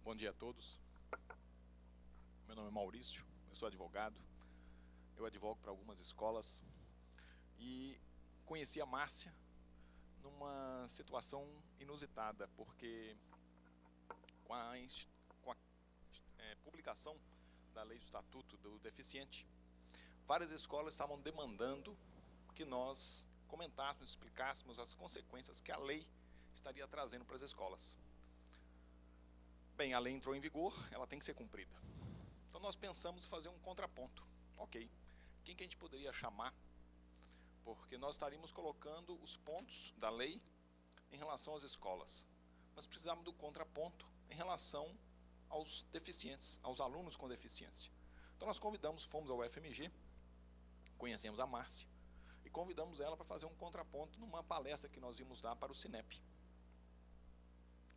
Bom dia a todos. Meu nome é Maurício, eu sou advogado. Eu advogo para algumas escolas e conheci a Márcia numa situação inusitada, porque com a publicação da Lei do Estatuto do Deficiente, várias escolas estavam demandando que nós comentássemos, explicássemos as consequências que a lei estaria trazendo para as escolas. Bem, a lei entrou em vigor, ela tem que ser cumprida. Então nós pensamos fazer um contraponto. Ok, quem que a gente poderia chamar? Porque nós estaríamos colocando os pontos da lei em relação às escolas. Nós precisamos do contraponto em relação aos deficientes, aos alunos com deficiência. Então nós fomos ao UFMG, conhecemos a Márcia, e convidamos ela para fazer um contraponto numa palestra que nós íamos dar para o Cinep.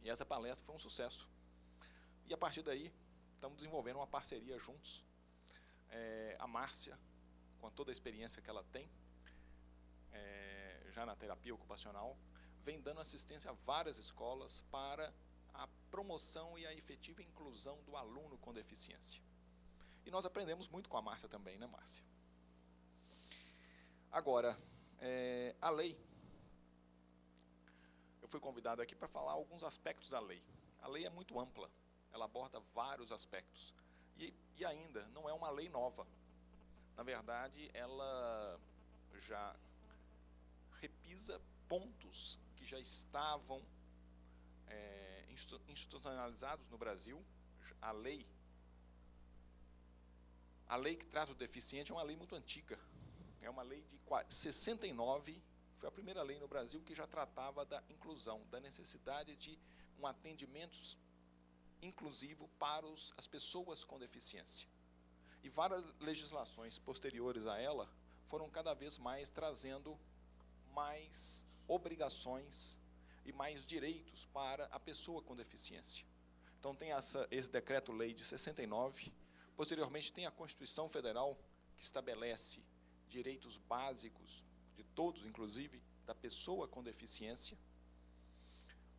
E essa palestra foi um sucesso. E a partir daí, estamos desenvolvendo uma parceria juntos. A Márcia, com toda a experiência que ela tem, já na terapia ocupacional, vem dando assistência a várias escolas para a promoção e a efetiva inclusão do aluno com deficiência. E nós aprendemos muito com a Márcia também, né, Márcia? Agora, a lei, eu fui convidado aqui para falar alguns aspectos da lei. A lei é muito ampla. Ela aborda vários aspectos. E ainda, não é uma lei nova. Na verdade, ela já repisa pontos que já estavam institucionalizados no Brasil. A lei que trata o deficiente é uma lei muito antiga. É uma lei de 69, foi a primeira lei no Brasil que já tratava da inclusão, da necessidade de um atendimento inclusivo para as pessoas com deficiência. E várias legislações posteriores a ela foram cada vez mais trazendo mais obrigações e mais direitos para a pessoa com deficiência. Então tem esse decreto-lei de 69, posteriormente tem a Constituição Federal, que estabelece direitos básicos de todos, inclusive da pessoa com deficiência.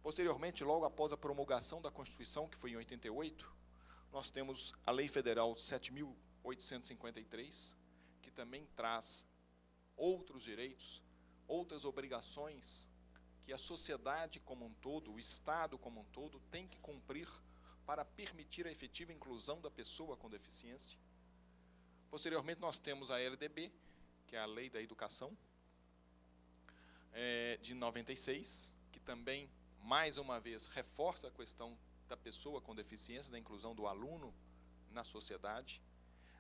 Posteriormente, logo após a promulgação da Constituição, que foi em 88, nós temos a Lei Federal 7.853, que também traz outros direitos, outras obrigações que a sociedade como um todo, o Estado como um todo, tem que cumprir para permitir a efetiva inclusão da pessoa com deficiência. Posteriormente, nós temos a LDB, que é a Lei da Educação, de 96, que também, mais uma vez, reforça a questão da pessoa com deficiência, da inclusão do aluno na sociedade.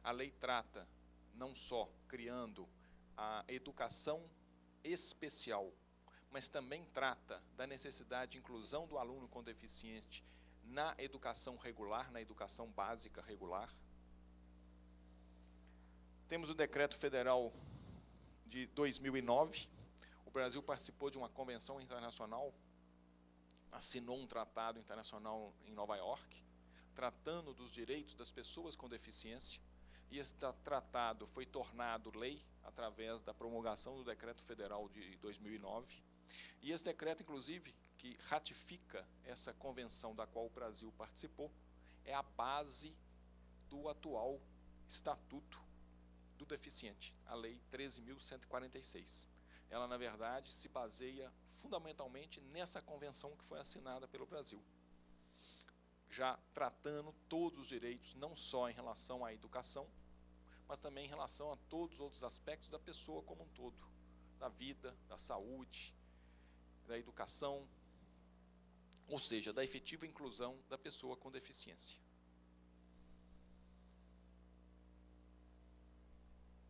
A lei trata não só criando a educação especial, mas também trata da necessidade de inclusão do aluno com deficiente na educação regular, na educação básica regular. Temos o Decreto Federal de 2009. O Brasil participou de uma convenção internacional, assinou um tratado internacional em Nova York, tratando dos direitos das pessoas com deficiência, e esse tratado foi tornado lei através da promulgação do Decreto Federal de 2009, e esse decreto, inclusive, que ratifica essa convenção da qual o Brasil participou, é a base do atual Estatuto do Deficiente, a Lei 13.146. Ela, na verdade, se baseia fundamentalmente nessa convenção que foi assinada pelo Brasil, já tratando todos os direitos, não só em relação à educação, mas também em relação a todos os outros aspectos da pessoa como um todo, da vida, da saúde, da educação, ou seja, da efetiva inclusão da pessoa com deficiência.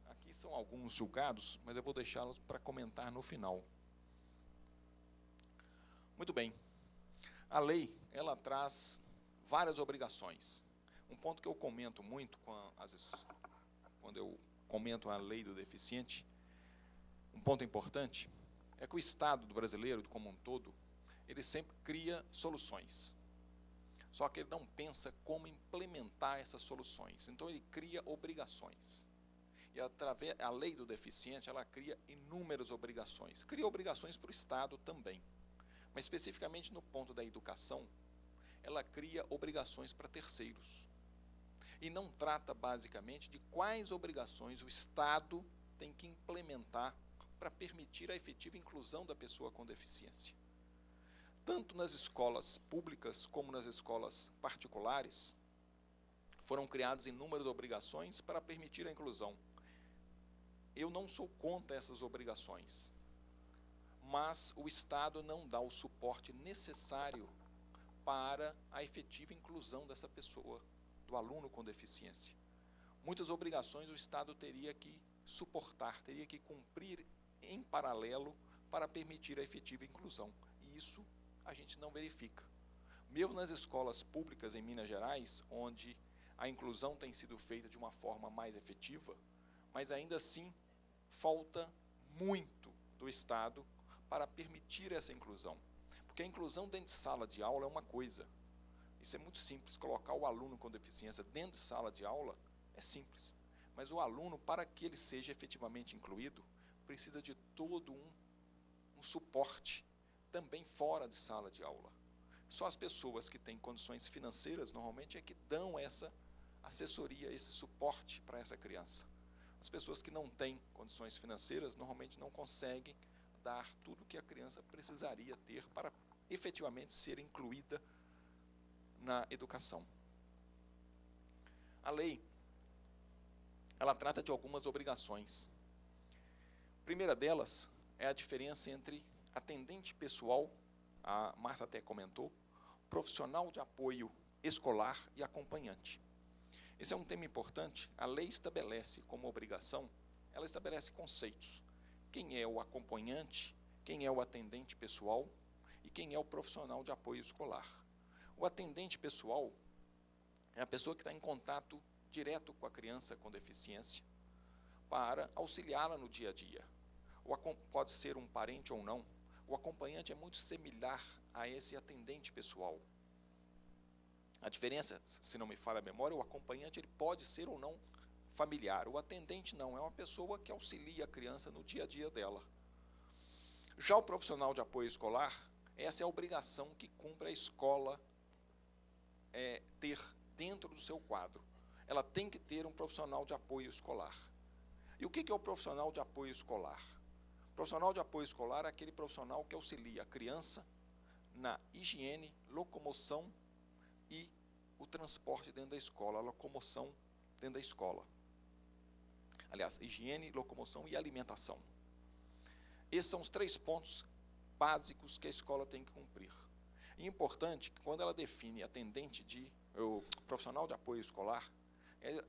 Aqui são alguns julgados, mas eu vou deixá-los para comentar no final. Muito bem. A lei, ela traz várias obrigações. Um ponto que eu comento muito quando eu comento a lei do deficiente, um ponto importante, é que o Estado do brasileiro, como um todo, ele sempre cria soluções. Só que ele não pensa como implementar essas soluções. Então ele cria obrigações. E através a lei do deficiente, ela cria inúmeras obrigações. Cria obrigações para o Estado também. Mas especificamente no ponto da educação, ela cria obrigações para terceiros. E não trata, basicamente, de quais obrigações o Estado tem que implementar para permitir a efetiva inclusão da pessoa com deficiência. Tanto nas escolas públicas como nas escolas particulares, foram criadas inúmeras obrigações para permitir a inclusão. Eu não sou contra essas obrigações, mas o Estado não dá o suporte necessário para a efetiva inclusão dessa pessoa, do aluno com deficiência. Muitas obrigações o Estado teria que suportar, teria que cumprir em paralelo para permitir a efetiva inclusão. E isso a gente não verifica. Mesmo nas escolas públicas em Minas Gerais, onde a inclusão tem sido feita de uma forma mais efetiva, mas ainda assim falta muito do Estado para permitir essa inclusão. Porque a inclusão dentro de sala de aula é uma coisa. Isso é muito simples, colocar o aluno com deficiência dentro de sala de aula é simples. Mas o aluno, para que ele seja efetivamente incluído, precisa de todo um suporte, também fora de sala de aula. Só as pessoas que têm condições financeiras, normalmente, é que dão essa assessoria, esse suporte para essa criança. As pessoas que não têm condições financeiras, normalmente não conseguem dar tudo o que a criança precisaria ter para efetivamente ser incluída na educação. A lei, ela trata de algumas obrigações. A primeira delas é a diferença entre atendente pessoal, a Márcia até comentou, profissional de apoio escolar e acompanhante. Esse é um tema importante. A lei estabelece como obrigação, ela estabelece conceitos. Quem é o acompanhante, quem é o atendente pessoal e quem é o profissional de apoio escolar. O atendente pessoal é a pessoa que está em contato direto com a criança com deficiência para auxiliá-la no dia a dia. Pode ser um parente ou não. O acompanhante é muito similar a esse atendente pessoal. A diferença, se não me falha a memória, o acompanhante ele pode ser ou não familiar. O atendente não, é uma pessoa que auxilia a criança no dia a dia dela. Já o profissional de apoio escolar, essa é a obrigação que cumpre a escola ter dentro do seu quadro. Ela tem que ter um profissional de apoio escolar. E o que é o profissional de apoio escolar? O profissional de apoio escolar é aquele profissional que auxilia a criança na higiene, locomoção e o transporte dentro da escola, a locomoção dentro da escola. Aliás, higiene, locomoção e alimentação. Esses são os 3 pontos básicos que a escola tem que cumprir. E é importante que quando ela define o profissional de apoio escolar,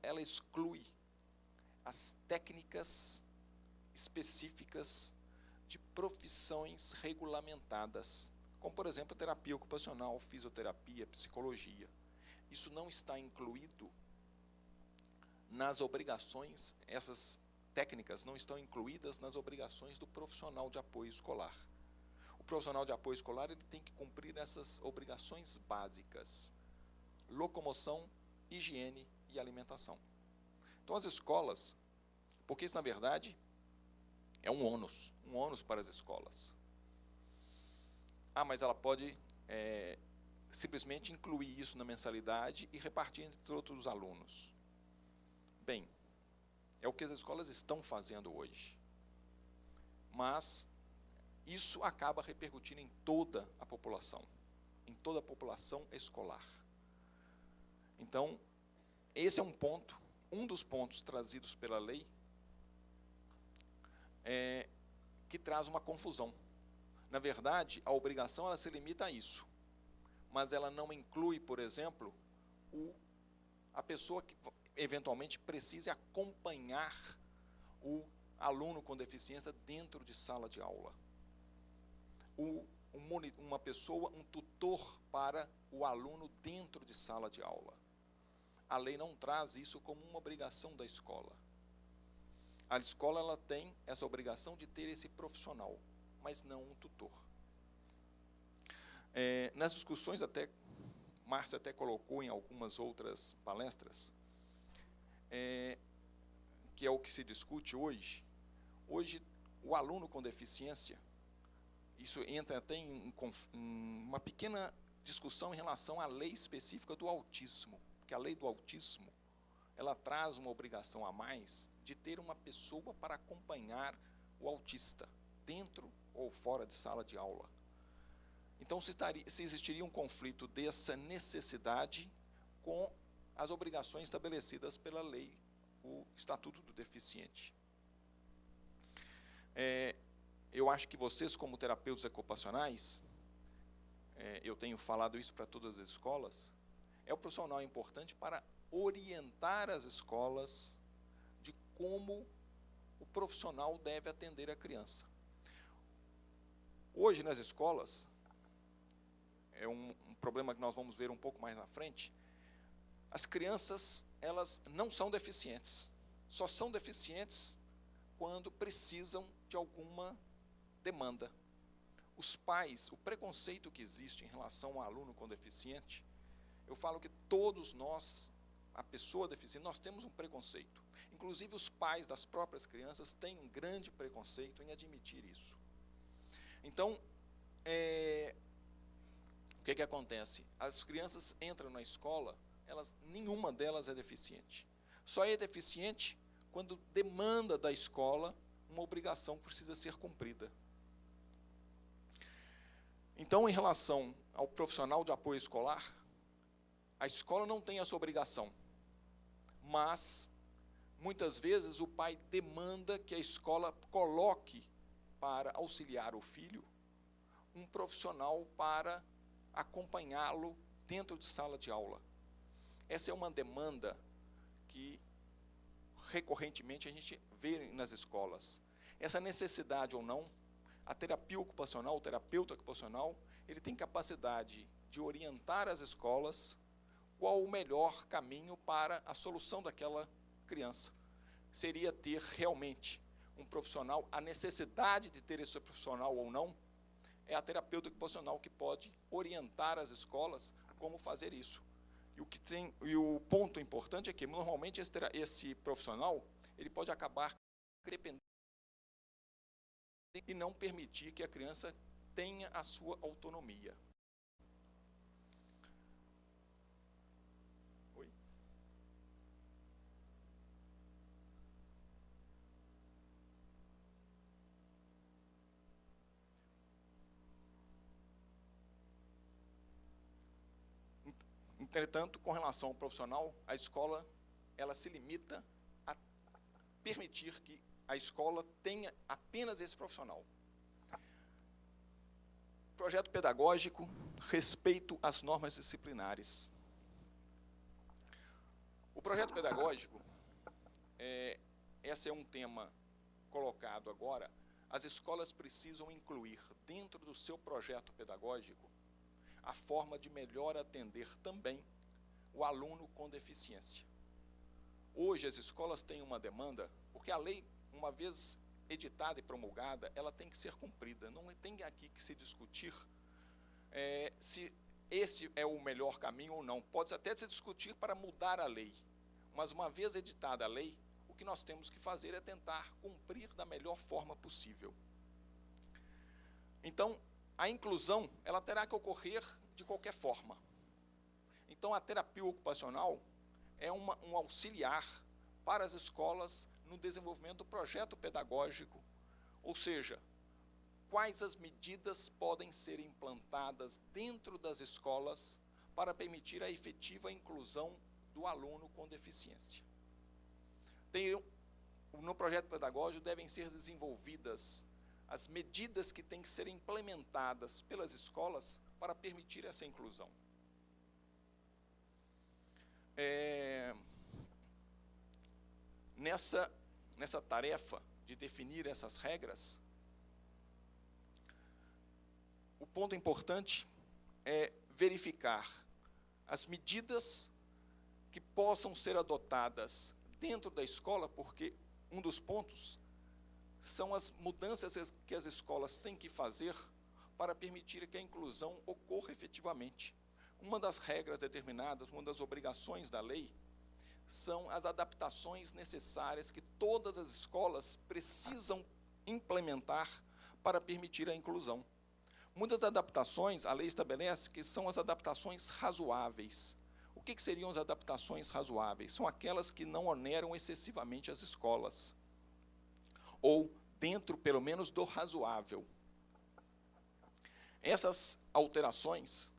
ela exclui as técnicas específicas de profissões regulamentadas, como, por exemplo, terapia ocupacional, fisioterapia, psicologia. Isso não está incluído nas obrigações, essas técnicas não estão incluídas nas obrigações do profissional de apoio escolar. O profissional de apoio escolar ele tem que cumprir essas obrigações básicas: locomoção, higiene e alimentação. Então, as escolas, porque isso, na verdade, é um ônus para as escolas. Mas ela pode simplesmente incluir isso na mensalidade e repartir entre todos os alunos. Bem, é o que as escolas estão fazendo hoje. Mas isso acaba repercutindo em toda a população escolar. Então, esse é um dos pontos trazidos pela lei, que traz uma confusão. Na verdade, a obrigação ela se limita a isso, mas ela não inclui, por exemplo, a pessoa que eventualmente precise acompanhar o aluno com deficiência dentro de sala de aula. Uma pessoa, um tutor para o aluno dentro de sala de aula. A lei não traz isso como uma obrigação da escola. A escola ela tem essa obrigação de ter esse profissional, mas não um tutor. Nas discussões, Márcia até colocou em algumas outras palestras, que é o que se discute hoje. Hoje, o aluno com deficiência, isso entra até em uma pequena discussão em relação à lei específica do autismo, porque a lei do autismo, ela traz uma obrigação a mais de ter uma pessoa para acompanhar o autista, dentro ou fora de sala de aula. Então, se existiria um conflito dessa necessidade com as obrigações estabelecidas pela lei, o Estatuto do Deficiente. Eu acho que vocês, como terapeutas ocupacionais, eu tenho falado isso para todas as escolas, é um profissional importante para orientar as escolas de como o profissional deve atender a criança. Hoje, nas escolas, é um problema que nós vamos ver um pouco mais na frente, as crianças, elas não são deficientes, só são deficientes quando precisam de alguma demanda. Os pais, o preconceito que existe em relação ao aluno com deficiente, eu falo que todos nós, a pessoa deficiente, nós temos um preconceito. Inclusive os pais das próprias crianças têm um grande preconceito em admitir isso. Então, o que acontece? As crianças entram na escola, nenhuma delas é deficiente. Só é deficiente quando demanda da escola uma obrigação que precisa ser cumprida. Então, em relação ao profissional de apoio escolar, a escola não tem essa obrigação, mas, muitas vezes, o pai demanda que a escola coloque para auxiliar o filho um profissional para acompanhá-lo dentro de sala de aula. Essa é uma demanda que, recorrentemente, a gente vê nas escolas. Essa necessidade ou não, a terapia ocupacional, o terapeuta ocupacional, ele tem capacidade de orientar as escolas qual o melhor caminho para a solução daquela criança. Seria ter realmente um profissional, a necessidade de ter esse profissional ou não, é a terapeuta ocupacional que pode orientar as escolas como fazer isso. E o ponto importante é que, normalmente, esse profissional, ele pode acabar dependendo e não permitir que a criança tenha a sua autonomia. Oi? Entretanto, com relação ao profissional, a escola, ela se limita a permitir que a escola tenha apenas esse profissional. Projeto pedagógico, respeito às normas disciplinares. O projeto pedagógico, esse é um tema colocado agora, as escolas precisam incluir dentro do seu projeto pedagógico a forma de melhor atender também o aluno com deficiência. Hoje as escolas têm uma demanda, porque a lei, uma vez editada e promulgada, ela tem que ser cumprida. Não tem aqui que se discutir se esse é o melhor caminho ou não. Pode até se discutir para mudar a lei, mas uma vez editada a lei, o que nós temos que fazer é tentar cumprir da melhor forma possível. Então, a inclusão, ela terá que ocorrer de qualquer forma. Então, a terapia ocupacional é um auxiliar para as escolas no desenvolvimento do projeto pedagógico, ou seja, quais as medidas podem ser implantadas dentro das escolas para permitir a efetiva inclusão do aluno com deficiência. No projeto pedagógico devem ser desenvolvidas as medidas que têm que ser implementadas pelas escolas para permitir essa inclusão. Nessa tarefa de definir essas regras, o ponto importante é verificar as medidas que possam ser adotadas dentro da escola, porque um dos pontos são as mudanças que as escolas têm que fazer para permitir que a inclusão ocorra efetivamente. Uma das regras determinadas, uma das obrigações da lei, são as adaptações necessárias que todas as escolas precisam implementar para permitir a inclusão. Muitas adaptações, a lei estabelece que são as adaptações razoáveis. O que seriam as adaptações razoáveis? São aquelas que não oneram excessivamente as escolas, ou dentro, pelo menos, do razoável. Essas alterações,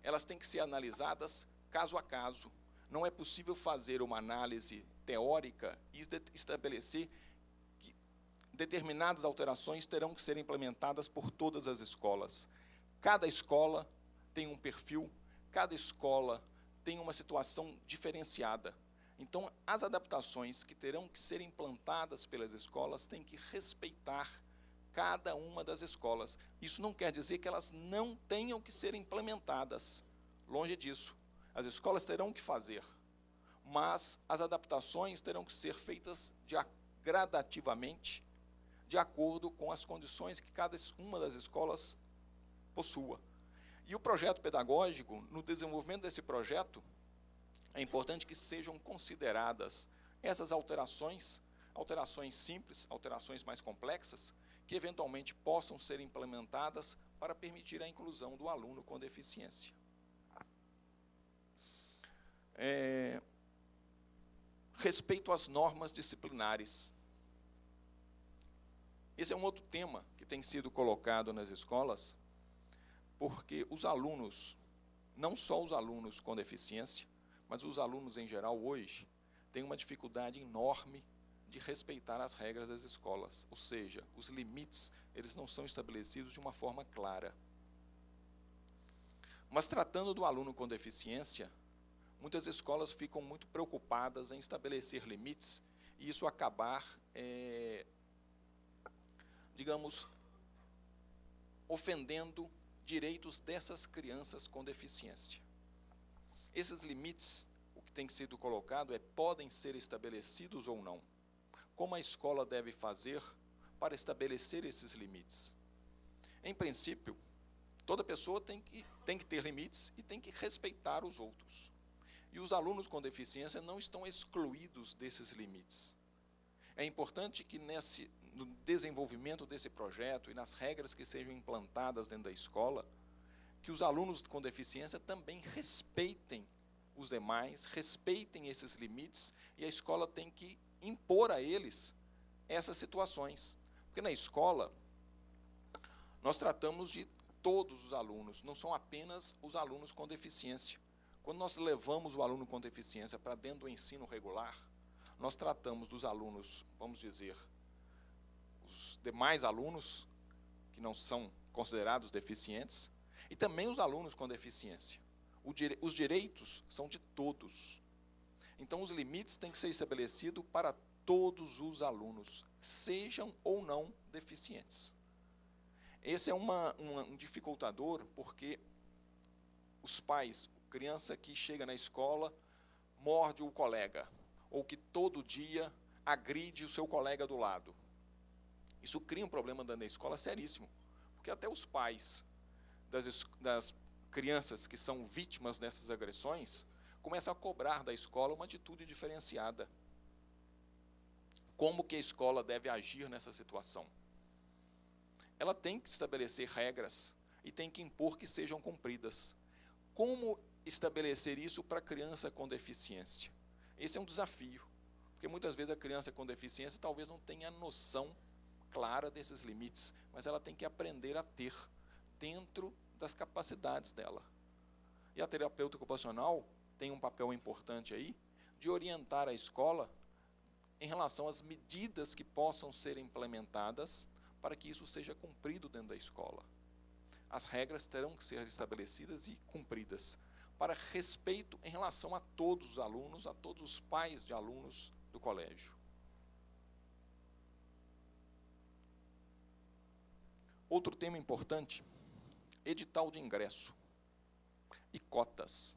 elas têm que ser analisadas caso a caso. Não é possível fazer uma análise teórica e estabelecer que determinadas alterações terão que ser implementadas por todas as escolas. Cada escola tem um perfil, cada escola tem uma situação diferenciada. Então, as adaptações que terão que ser implantadas pelas escolas têm que respeitar cada uma das escolas. Isso não quer dizer que elas não tenham que ser implementadas. Longe disso. As escolas terão que fazer, mas as adaptações terão que ser feitas gradativamente, de acordo com as condições que cada uma das escolas possua. E o projeto pedagógico, no desenvolvimento desse projeto, é importante que sejam consideradas essas alterações simples, alterações mais complexas, que eventualmente possam ser implementadas para permitir a inclusão do aluno com deficiência. Respeito às normas disciplinares. Esse é um outro tema que tem sido colocado nas escolas, porque os alunos, não só os alunos com deficiência, mas os alunos em geral hoje, têm uma dificuldade enorme de respeitar as regras das escolas, ou seja, os limites, eles não são estabelecidos de uma forma clara. Mas tratando do aluno com deficiência, muitas escolas ficam muito preocupadas em estabelecer limites e isso acabar, digamos, ofendendo direitos dessas crianças com deficiência. Esses limites, o que tem sido colocado podem ser estabelecidos ou não. Como a escola deve fazer para estabelecer esses limites? Em princípio, toda pessoa tem que ter limites e tem que respeitar os outros. E os alunos com deficiência não estão excluídos desses limites. É importante que no desenvolvimento desse projeto e nas regras que sejam implantadas dentro da escola, que os alunos com deficiência também respeitem os demais, respeitem esses limites, e a escola tem que impor a eles essas situações. Porque na escola, nós tratamos de todos os alunos, não são apenas os alunos com deficiência. Quando nós levamos o aluno com deficiência para dentro do ensino regular, nós tratamos dos alunos, vamos dizer, os demais alunos, que não são considerados deficientes, e também os alunos com deficiência. Os direitos são de todos. Então, os limites têm que ser estabelecidos para todos os alunos, sejam ou não deficientes. Esse é um dificultador, porque os pais, criança que chega na escola, morde o colega, ou que todo dia agride o seu colega do lado. Isso cria um problema dentro da escola seríssimo, porque até os pais das crianças que são vítimas dessas agressões começam a cobrar da escola uma atitude diferenciada. Como que a escola deve agir nessa situação? Ela tem que estabelecer regras e tem que impor que sejam cumpridas. Como estabelecer isso para a criança com deficiência? Esse é um desafio, porque muitas vezes a criança com deficiência talvez não tenha noção clara desses limites, mas ela tem que aprender a ter dentro das capacidades dela. E a terapeuta ocupacional tem um papel importante aí de orientar a escola em relação às medidas que possam ser implementadas para que isso seja cumprido dentro da escola. As regras terão que ser estabelecidas e cumpridas para respeito em relação a todos os alunos, a todos os pais de alunos do colégio. Outro tema importante, edital de ingresso e cotas.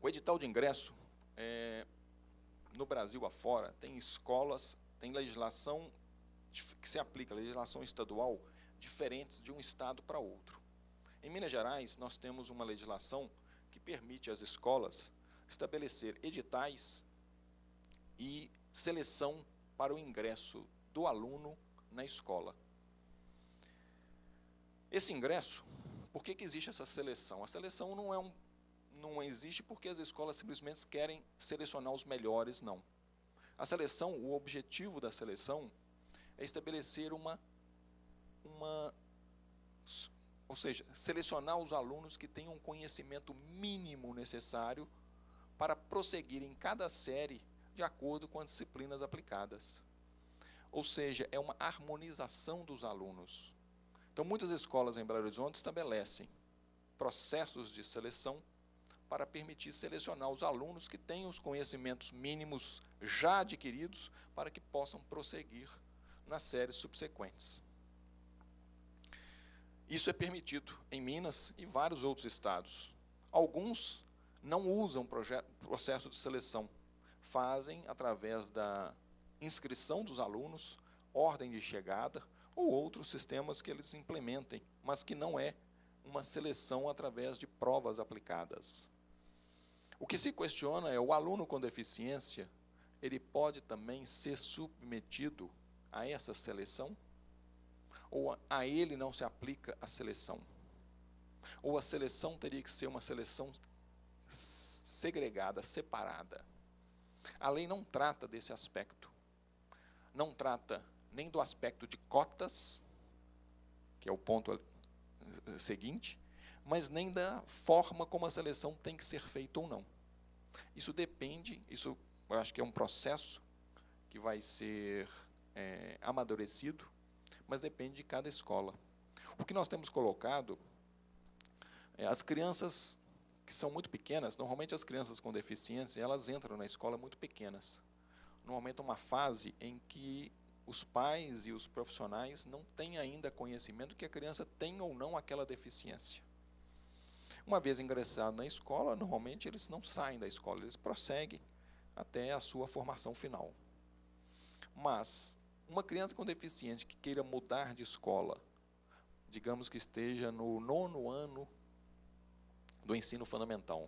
O edital de ingresso, no Brasil afora, tem escolas, tem legislação que se aplica, legislação estadual, diferentes de um estado para outro. Em Minas Gerais, nós temos uma legislação que permite às escolas estabelecer editais e seleção para o ingresso do aluno na escola. Esse ingresso, por que existe essa seleção? A seleção não existe porque as escolas simplesmente querem selecionar os melhores, não. A seleção, o objetivo da seleção é estabelecer ou seja, selecionar os alunos que tenham um conhecimento mínimo necessário para prosseguir em cada série de acordo com as disciplinas aplicadas. Ou seja, é uma harmonização dos alunos. Então, muitas escolas em Belo Horizonte estabelecem processos de seleção para permitir selecionar os alunos que têm os conhecimentos mínimos já adquiridos para que possam prosseguir nas séries subsequentes. Isso é permitido em Minas e vários outros estados. Alguns não usam processo de seleção, fazem através da inscrição dos alunos, ordem de chegada ou outros sistemas que eles implementem, mas que não é uma seleção através de provas aplicadas. O que se questiona é: o aluno com deficiência, ele pode também ser submetido a essa seleção? Ou a ele não se aplica a seleção? Ou a seleção teria que ser uma seleção segregada, separada? A lei não trata desse aspecto. Não trata nem do aspecto de cotas, que é o ponto seguinte, mas nem da forma como a seleção tem que ser feita ou não. Isso depende, isso eu acho que é um processo que vai ser amadurecido, mas depende de cada escola. O que nós temos colocado, as crianças que são muito pequenas, normalmente as crianças com deficiência, elas entram na escola muito pequenas. Normalmente uma fase em que os pais e os profissionais não têm ainda conhecimento que a criança tem ou não aquela deficiência. Uma vez ingressado na escola, normalmente eles não saem da escola, eles prosseguem até a sua formação final. Mas uma criança com deficiência que queira mudar de escola, digamos que esteja no 9º ano do ensino fundamental,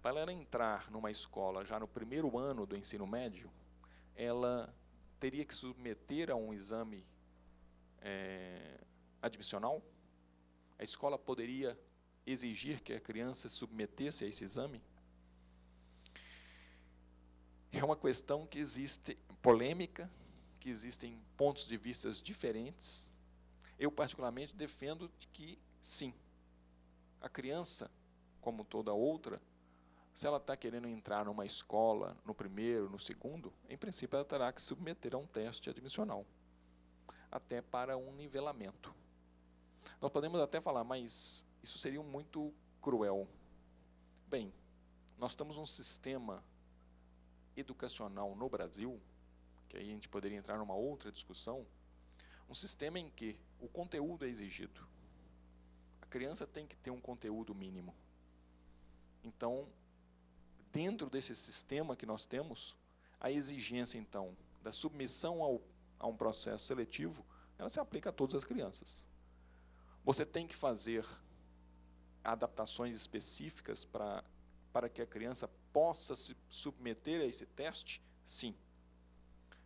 para ela entrar numa escola já no 1º ano do ensino médio, ela teria que submeter a um exame admissional? A escola poderia exigir que a criança se submetesse a esse exame? É uma questão que existe polêmica, que existem pontos de vista diferentes. Eu, particularmente, defendo que, sim, a criança, como toda outra, se ela está querendo entrar numa escola, no 1º, no 2º, em princípio ela terá que se submeter a um teste admissional, até para um nivelamento. Nós podemos até falar, mas isso seria muito cruel. Bem, nós temos um sistema educacional no Brasil, que aí a gente poderia entrar numa outra discussão, um sistema em que o conteúdo é exigido. A criança tem que ter um conteúdo mínimo. Então, dentro desse sistema que nós temos, a exigência, então, da submissão a um processo seletivo, ela se aplica a todas as crianças. Você tem que fazer adaptações específicas para que a criança possa se submeter a esse teste? Sim.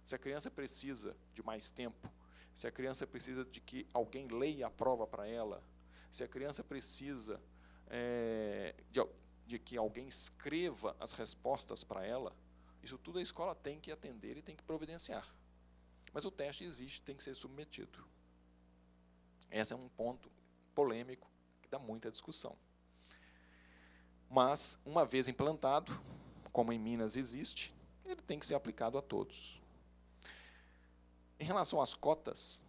Se a criança precisa de mais tempo, se a criança precisa de que alguém leia a prova para ela, se a criança precisa de que alguém escreva as respostas para ela, isso tudo a escola tem que atender e tem que providenciar. Mas o teste existe, tem que ser submetido. Esse é um ponto polêmico que dá muita discussão. Mas, uma vez implantado, como em Minas existe, ele tem que ser aplicado a todos. Em relação às cotas,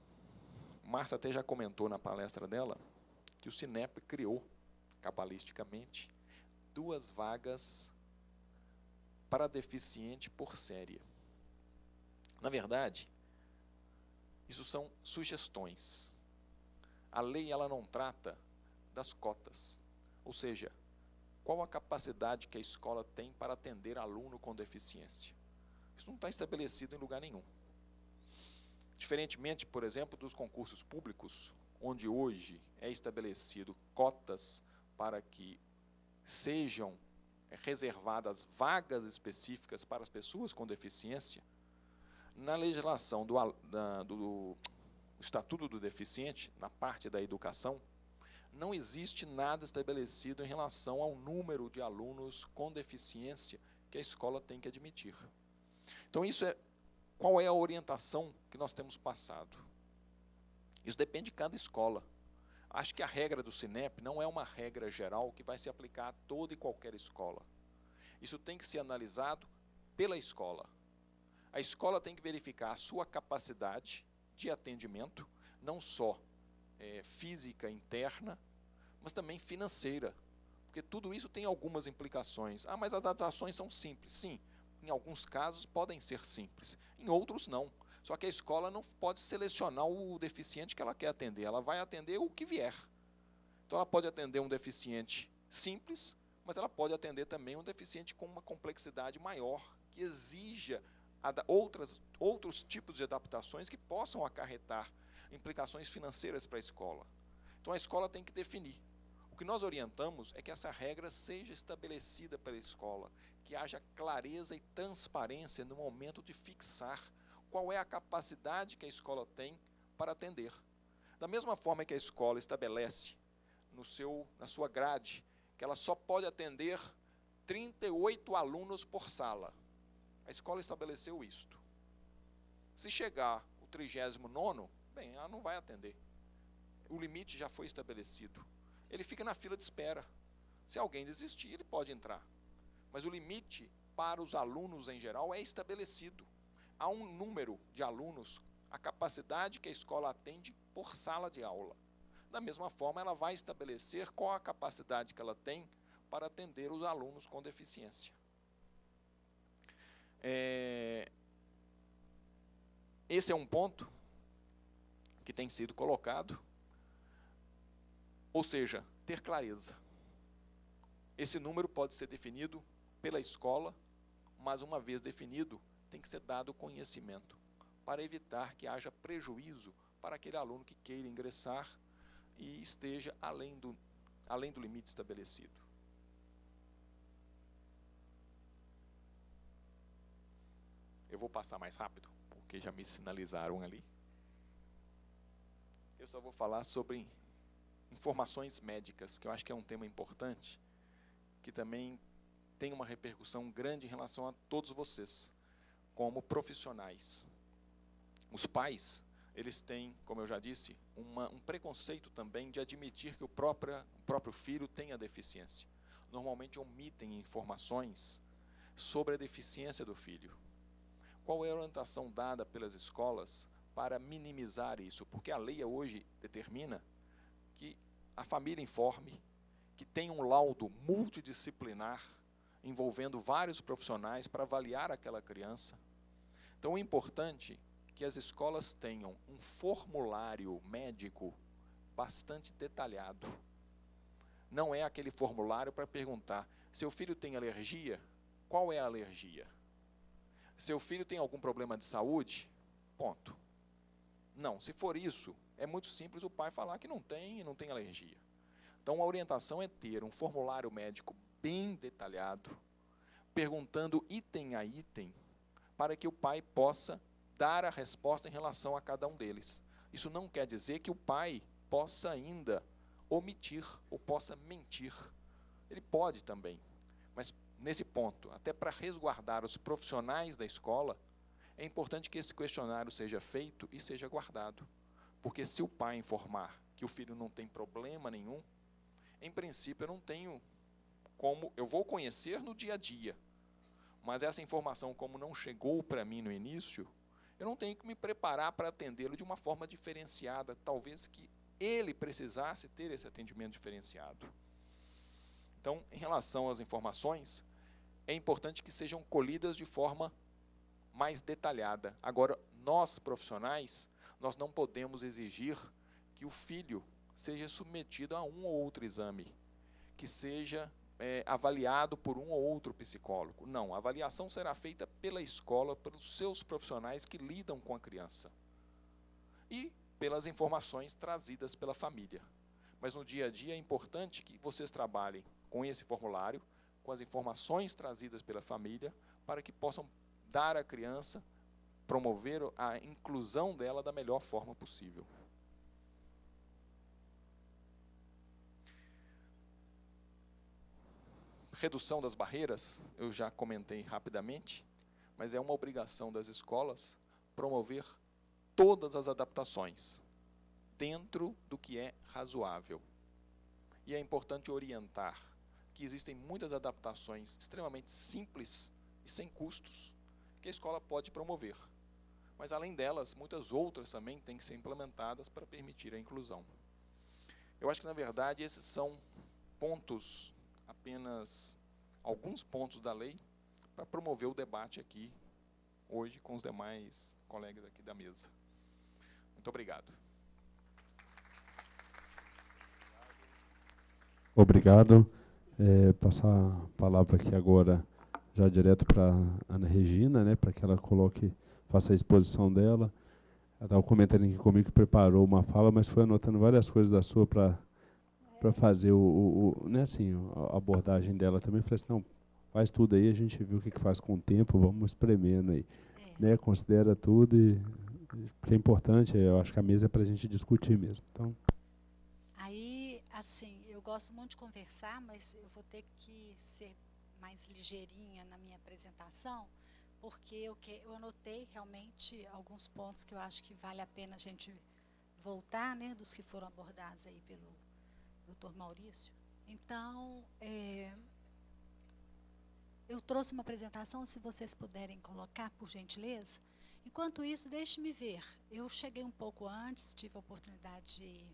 Márcia até já comentou na palestra dela que o Cinep criou, cabalisticamente, 2 vagas para deficiente por série. Na verdade, isso são sugestões. A lei ela não trata das cotas, ou seja, qual a capacidade que a escola tem para atender aluno com deficiência. Isso não está estabelecido em lugar nenhum. Diferentemente, por exemplo, dos concursos públicos, onde hoje é estabelecido cotas para que sejam reservadas vagas específicas para as pessoas com deficiência, na legislação o Estatuto do Deficiente, na parte da educação, não existe nada estabelecido em relação ao número de alunos com deficiência que a escola tem que admitir. Então, qual é a orientação que nós temos passado? Isso depende de cada escola. Acho que a regra do Cinep não é uma regra geral que vai se aplicar a toda e qualquer escola. Isso tem que ser analisado pela escola. A escola tem que verificar a sua capacidade de atendimento, não só física interna, mas também financeira, porque tudo isso tem algumas implicações. Ah, mas as adaptações são simples. Sim, em alguns casos podem ser simples, em outros não. Só que a escola não pode selecionar o deficiente que ela quer atender, ela vai atender o que vier. Então ela pode atender um deficiente simples, mas ela pode atender também um deficiente com uma complexidade maior, que exija outros tipos de adaptações que possam acarretar implicações financeiras para a escola. Então a escola tem que definir. O que nós orientamos é que essa regra seja estabelecida pela escola, que haja clareza e transparência no momento de fixar qual é a capacidade que a escola tem para atender. Da mesma forma que a escola estabelece na sua grade que ela só pode atender 38 alunos por sala. A escola estabeleceu isto. Se chegar o 39º, bem, ela não vai atender. O limite já foi estabelecido. Ele fica na fila de espera. Se alguém desistir, ele pode entrar. Mas o limite para os alunos em geral é estabelecido. Há um número de alunos, a capacidade que a escola atende por sala de aula. Da mesma forma, ela vai estabelecer qual a capacidade que ela tem para atender os alunos com deficiência. Esse é um ponto que tem sido colocado, ou seja, ter clareza. Esse número pode ser definido pela escola, mas uma vez definido, tem que ser dado conhecimento, para evitar que haja prejuízo para aquele aluno que queira ingressar e esteja além do limite estabelecido. Eu vou passar mais rápido, porque já me sinalizaram ali. Eu só vou falar sobre informações médicas, que eu acho que é um tema importante, que também tem uma repercussão grande em relação a todos vocês, como profissionais. Os pais, eles têm, como eu já disse, um preconceito também de admitir que o próprio filho tenha deficiência. Normalmente omitem informações sobre a deficiência do filho. Qual é a orientação dada pelas escolas para minimizar isso? Porque a lei hoje determina que a família informe, que tem um laudo multidisciplinar envolvendo vários profissionais para avaliar aquela criança. Então, é importante que as escolas tenham um formulário médico bastante detalhado. Não é aquele formulário para perguntar: seu filho tem alergia? Qual é a alergia? Seu filho tem algum problema de saúde? Ponto. Não, se for isso, é muito simples o pai falar que não tem alergia. Então, a orientação é ter um formulário médico bem detalhado, perguntando item a item, para que o pai possa dar a resposta em relação a cada um deles. Isso não quer dizer que o pai possa ainda omitir ou possa mentir. Ele pode também, mas nesse ponto, até para resguardar os profissionais da escola, é importante que esse questionário seja feito e seja guardado. Porque se o pai informar que o filho não tem problema nenhum, em princípio eu não tenho como, eu vou conhecer no dia a dia, mas essa informação, como não chegou para mim no início, eu não tenho que me preparar para atendê-lo de uma forma diferenciada, talvez que ele precisasse ter esse atendimento diferenciado. Então, em relação às informações, é importante que sejam colhidas de forma mais detalhada. Agora, nós profissionais, nós não podemos exigir que o filho seja submetido a um ou outro exame, que seja avaliado por um ou outro psicólogo. Não, a avaliação será feita pela escola, pelos seus profissionais que lidam com a criança e pelas informações trazidas pela família. Mas no dia a dia é importante que vocês trabalhem com esse formulário, com as informações trazidas pela família, para que possam dar à criança promover a inclusão dela da melhor forma possível. Redução das barreiras, eu já comentei rapidamente, mas é uma obrigação das escolas promover todas as adaptações, dentro do que é razoável. E é importante orientar que existem muitas adaptações extremamente simples e sem custos, que a escola pode promover. Mas, além delas, muitas outras também têm que ser implementadas para permitir a inclusão. Eu acho que, na verdade, esses são pontos, apenas alguns pontos da lei, para promover o debate aqui, hoje, com os demais colegas aqui da mesa. Muito obrigado. Obrigado. Passar a palavra aqui agora, já direto para a Ana Regina, né, para que ela faça a exposição dela. Ela estava comentando aqui comigo que preparou uma fala, mas foi anotando várias coisas da sua para fazer né, assim, a abordagem dela também. Falei assim, não, faz tudo aí, a gente viu o que faz com o tempo, vamos espremendo aí. Né, considera tudo, porque é importante, eu acho que a mesa é para a gente discutir mesmo. Então. Aí, assim, eu gosto muito de conversar, mas eu vou ter que ser mais ligeirinha na minha apresentação, porque eu anotei realmente alguns pontos que eu acho que vale a pena a gente voltar, né, dos que foram abordados aí pelo Dr. Maurício. Então, eu trouxe uma apresentação, se vocês puderem colocar, por gentileza. Enquanto isso, deixe-me ver. Eu cheguei um pouco antes, tive a oportunidade de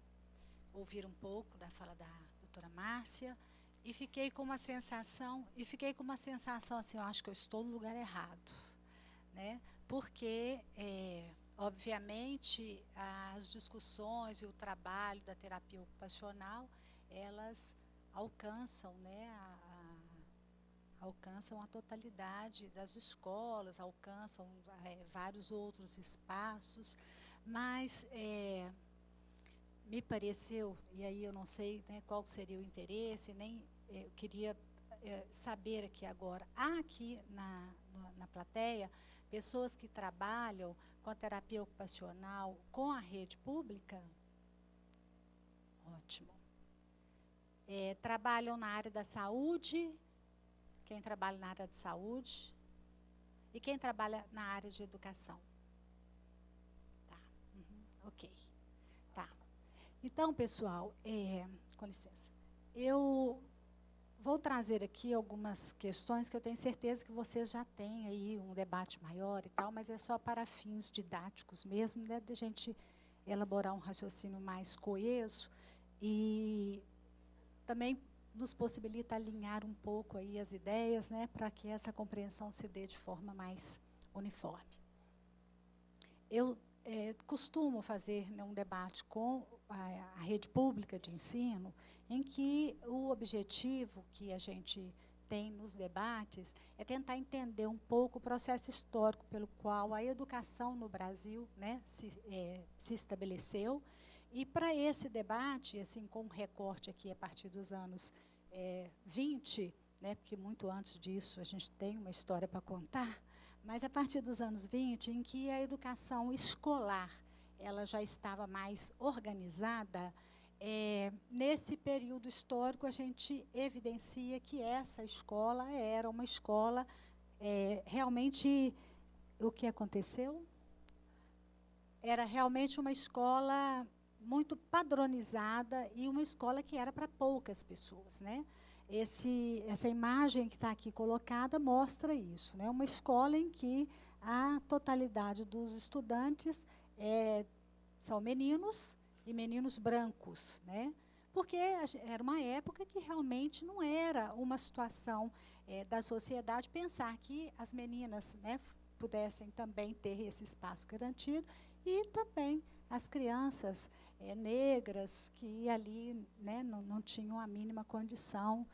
ouvir um pouco da fala da doutora Márcia, e fiquei com uma sensação, assim, eu acho que eu estou no lugar errado, né? Porque, obviamente, as discussões e o trabalho da terapia ocupacional, elas alcançam, né, alcançam a totalidade das escolas, alcançam vários outros espaços, mas me pareceu, e aí eu não sei, né, qual seria o interesse, nem eu queria saber aqui agora, há aqui na plateia pessoas que trabalham com a terapia ocupacional com a rede pública? Ótimo. Trabalham na área da saúde? Quem trabalha na área de saúde? E quem trabalha na área de educação? Tá, ok. Tá. Então, pessoal, com licença, eu vou trazer aqui algumas questões que eu tenho certeza que vocês já têm aí um debate maior e tal, mas é só para fins didáticos mesmo, né, de a gente elaborar um raciocínio mais coeso e também nos possibilita alinhar um pouco aí as ideias, né, para que essa compreensão se dê de forma mais uniforme. Eu costumo fazer, né, um debate com a rede pública de ensino, em que o objetivo que a gente tem nos debates é tentar entender um pouco o processo histórico pelo qual a educação no Brasil, né, se estabeleceu. E para esse debate, assim, com um recorte aqui a partir dos anos 20, né, porque muito antes disso a gente tem uma história para contar, mas a partir dos anos 20, em que a educação escolar ela já estava mais organizada, nesse período histórico a gente evidencia que essa escola era uma escola, realmente, o que aconteceu? Era realmente uma escola muito padronizada e uma escola que era para poucas pessoas, né? Essa imagem que está aqui colocada mostra isso, né? Uma escola em que a totalidade dos estudantes são meninos e meninos brancos, né? Porque era uma época que realmente não era uma situação da sociedade pensar que as meninas, né, pudessem também ter esse espaço garantido e também as crianças negras que ali, né, não tinham a mínima condição,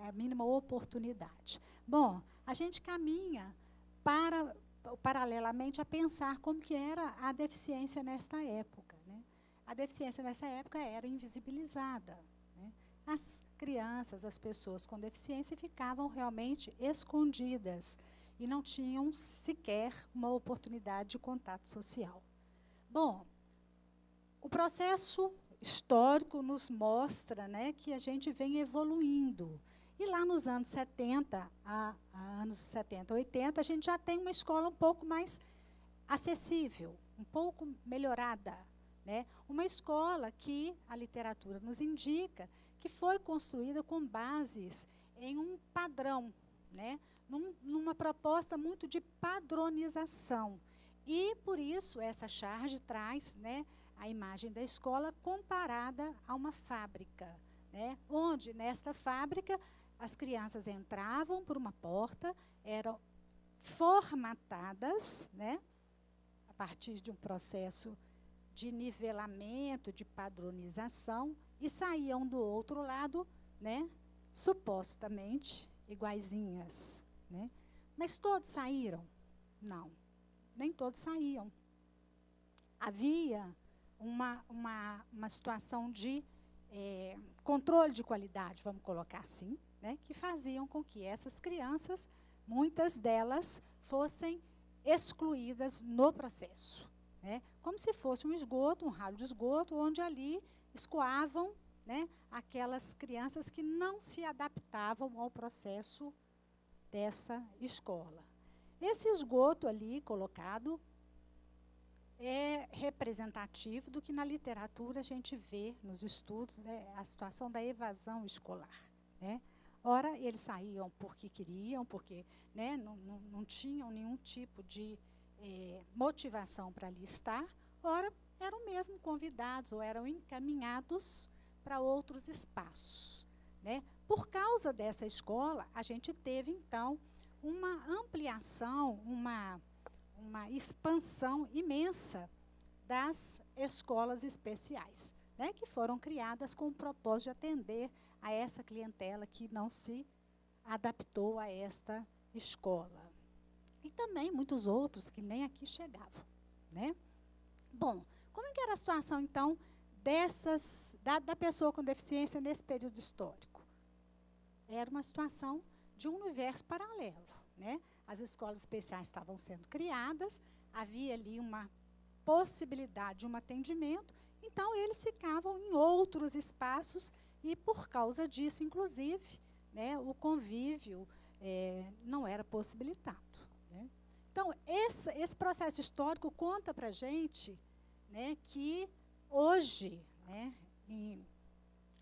a mínima oportunidade. Bom, a gente caminha paralelamente a pensar como que era a deficiência nesta época, né? A deficiência nessa época era invisibilizada, né? As crianças, as pessoas com deficiência ficavam realmente escondidas. e não tinham sequer uma oportunidade de contato social. Bom, o processo histórico nos mostra, né, que a gente vem evoluindo. E lá nos anos 70, anos 70, 80, a gente já tem uma escola um pouco mais acessível, um pouco melhorada, né? Uma escola que a literatura nos indica que foi construída com bases em um padrão, né? Numa proposta muito de padronização. E, por isso, essa charge traz, né, a imagem da escola comparada a uma fábrica, né? Onde, nesta fábrica, as crianças entravam por uma porta, eram formatadas, né, a partir de um processo de nivelamento, de padronização, e saíam do outro lado, né, supostamente iguaizinhas, né? Mas todos saíram? Não, nem todos saíam. Havia uma situação de controle de qualidade, vamos colocar assim, né, que faziam com que essas crianças, muitas delas, fossem excluídas no processo, né, como se fosse um esgoto, um ralo de esgoto, onde ali escoavam, né, aquelas crianças que não se adaptavam ao processo dessa escola. Esse esgoto ali colocado é representativo do que na literatura a gente vê nos estudos, né, a situação da evasão escolar, né? Ora, eles saíam porque queriam, porque, né, não tinham nenhum tipo de motivação para ali estar, ora, eram mesmo convidados ou eram encaminhados para outros espaços, né? Por causa dessa escola, a gente teve, então, uma ampliação, uma expansão imensa das escolas especiais, né, que foram criadas com o propósito de atender a essa clientela que não se adaptou a esta escola. E também muitos outros que nem aqui chegavam, né? Bom, como é que era a situação, então, da pessoa com deficiência nesse período histórico? Era uma situação de um universo paralelo, né? As escolas especiais estavam sendo criadas, havia ali uma possibilidade de um atendimento, então eles ficavam em outros espaços e, por causa disso, inclusive, né, o convívio não era possibilitado, né? Então, esse processo histórico conta para a gente, né, que hoje, né, em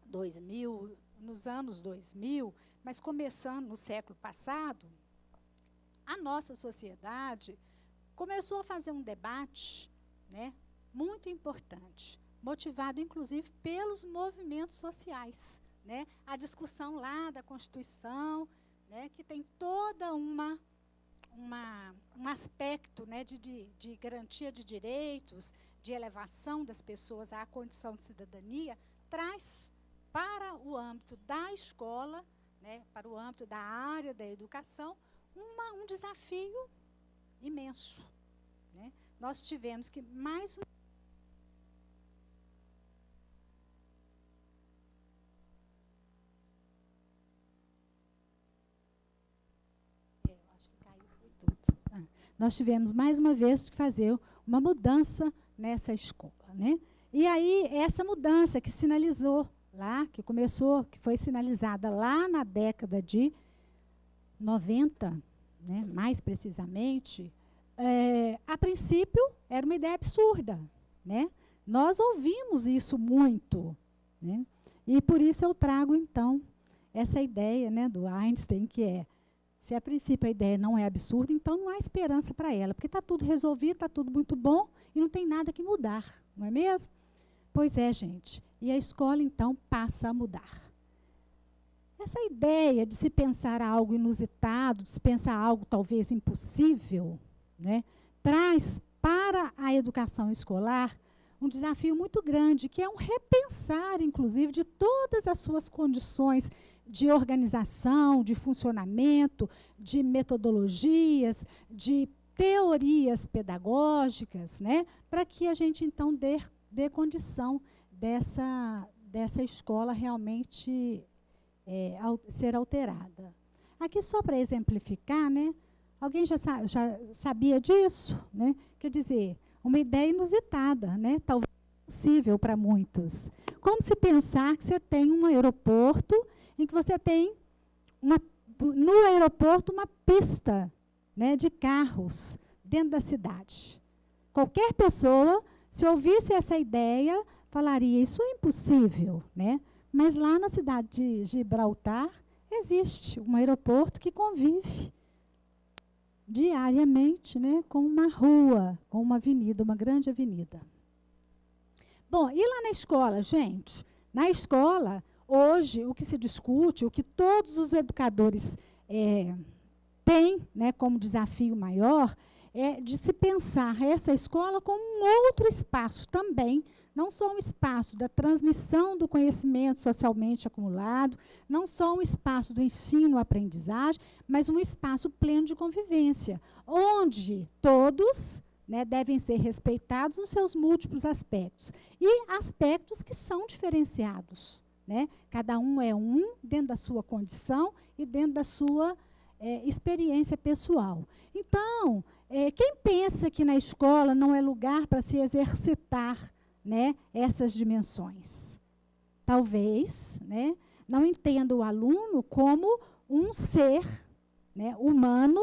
2000, nos anos 2000, mas começando no século passado, a nossa sociedade começou a fazer um debate, né, muito importante, motivado, inclusive, pelos movimentos sociais, né? A discussão lá da Constituição, né, que tem toda um aspecto, né, de garantia de direitos, de elevação das pessoas à condição de cidadania, traz para o âmbito da escola, né, para o âmbito da área da educação, um desafio imenso, né? Nós tivemos que mais um nós tivemos mais uma vez que fazer uma mudança nessa escola, né? E aí essa mudança que sinalizou lá, que foi sinalizada lá na década de 90, né, mais precisamente, a princípio era uma ideia absurda, né? Nós ouvimos isso muito, né? E por isso eu trago, então, essa ideia, né, do Einstein, que é, se a princípio a ideia não é absurda, então não há esperança para ela, porque está tudo resolvido, está tudo muito bom e não tem nada que mudar, não é mesmo? Pois é, gente. E a escola, então, passa a mudar. Essa ideia de se pensar algo inusitado, de se pensar algo talvez impossível, né, traz para a educação escolar um desafio muito grande, que é um repensar, inclusive, de todas as suas condições de organização, de funcionamento, de metodologias, de teorias pedagógicas, né, para que a gente, então, dê condição dessa escola realmente ser alterada. Aqui, só para exemplificar, né, Alguém já sabia disso? Né? Quer dizer, uma ideia inusitada, né? Talvez possível para muitos. Como se pensar que você tem um aeroporto em que você tem no aeroporto uma pista, né, de carros dentro da cidade. Qualquer pessoa, se ouvisse essa ideia, falaria, isso é impossível, né? Mas lá na cidade de Gibraltar existe um aeroporto que convive diariamente, né, com uma rua, com uma avenida, uma grande avenida. Bom, e lá na escola, gente? Na escola, hoje, o que se discute, o que todos os educadores têm, né, como desafio maior, é de se pensar essa escola como um outro espaço também, não só um espaço da transmissão do conhecimento socialmente acumulado, não só um espaço do ensino-aprendizagem, mas um espaço pleno de convivência, onde todos, né, devem ser respeitados nos seus múltiplos aspectos. E aspectos que são diferenciados. Né? Cada um é um dentro da sua condição e dentro da sua experiência pessoal. Então, quem pensa que na escola não é lugar para se exercitar, né, essas dimensões? Talvez, né, não entenda o aluno como um ser, né, humano,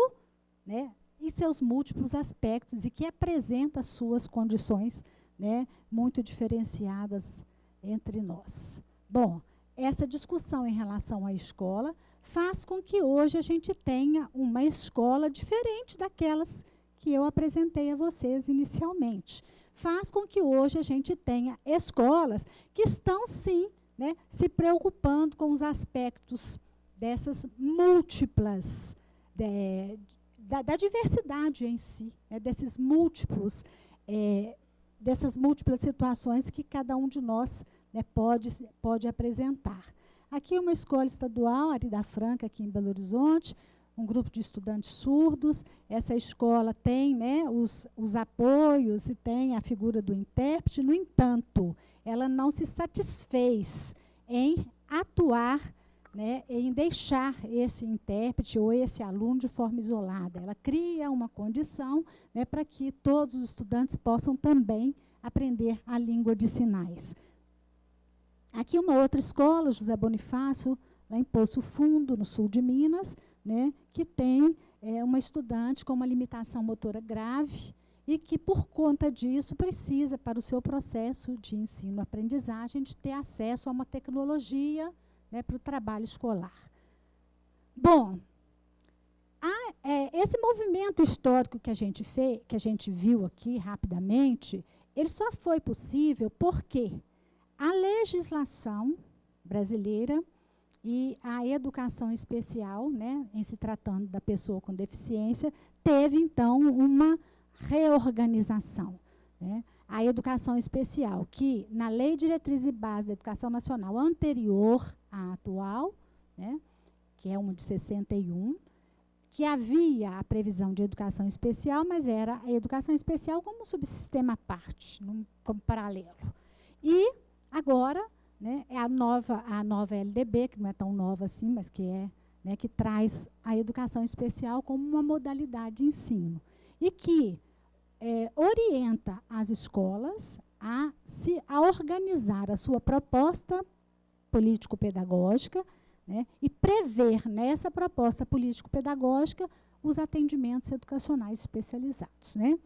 né, e seus múltiplos aspectos, e que apresenta suas condições, né, muito diferenciadas entre nós. Bom, essa discussão em relação à escola faz com que hoje a gente tenha uma escola diferente daquelas que eu apresentei a vocês inicialmente. Faz com que hoje a gente tenha escolas que estão, sim, né, se preocupando com os aspectos dessas múltiplas, da diversidade em si, né, desses múltiplos, dessas múltiplas situações que cada um de nós, né, pode apresentar. Aqui é uma escola estadual, Arida Franca, aqui em Belo Horizonte, um grupo de estudantes surdos. Essa escola tem, né, os apoios e tem a figura do intérprete. No entanto, ela não se satisfez em atuar, né, em deixar esse intérprete ou esse aluno de forma isolada. Ela cria uma condição, né, para que todos os estudantes possam também aprender a língua de sinais. Aqui uma outra escola, José Bonifácio, lá em Poço Fundo, no sul de Minas, né, que tem uma estudante com uma limitação motora grave e que, por conta disso, precisa, para o seu processo de ensino-aprendizagem, de ter acesso a uma tecnologia, né, para o trabalho escolar. Bom, esse movimento histórico que a gente viu aqui rapidamente, ele só foi possível porque a legislação brasileira e a educação especial, né, em se tratando da pessoa com deficiência, teve, então, uma reorganização. Né? A educação especial, que na Lei Diretriz e Base da Educação Nacional anterior à atual, né, que é uma de 61, que havia a previsão de educação especial, mas era a educação especial como um subsistema à parte, como paralelo. E agora, né, é a nova LDB, que não é tão nova assim, mas que né, que traz a educação especial como uma modalidade de ensino e que orienta as escolas a organizar a sua proposta político-pedagógica, né, e prever nessa proposta político-pedagógica os atendimentos educacionais especializados. Né?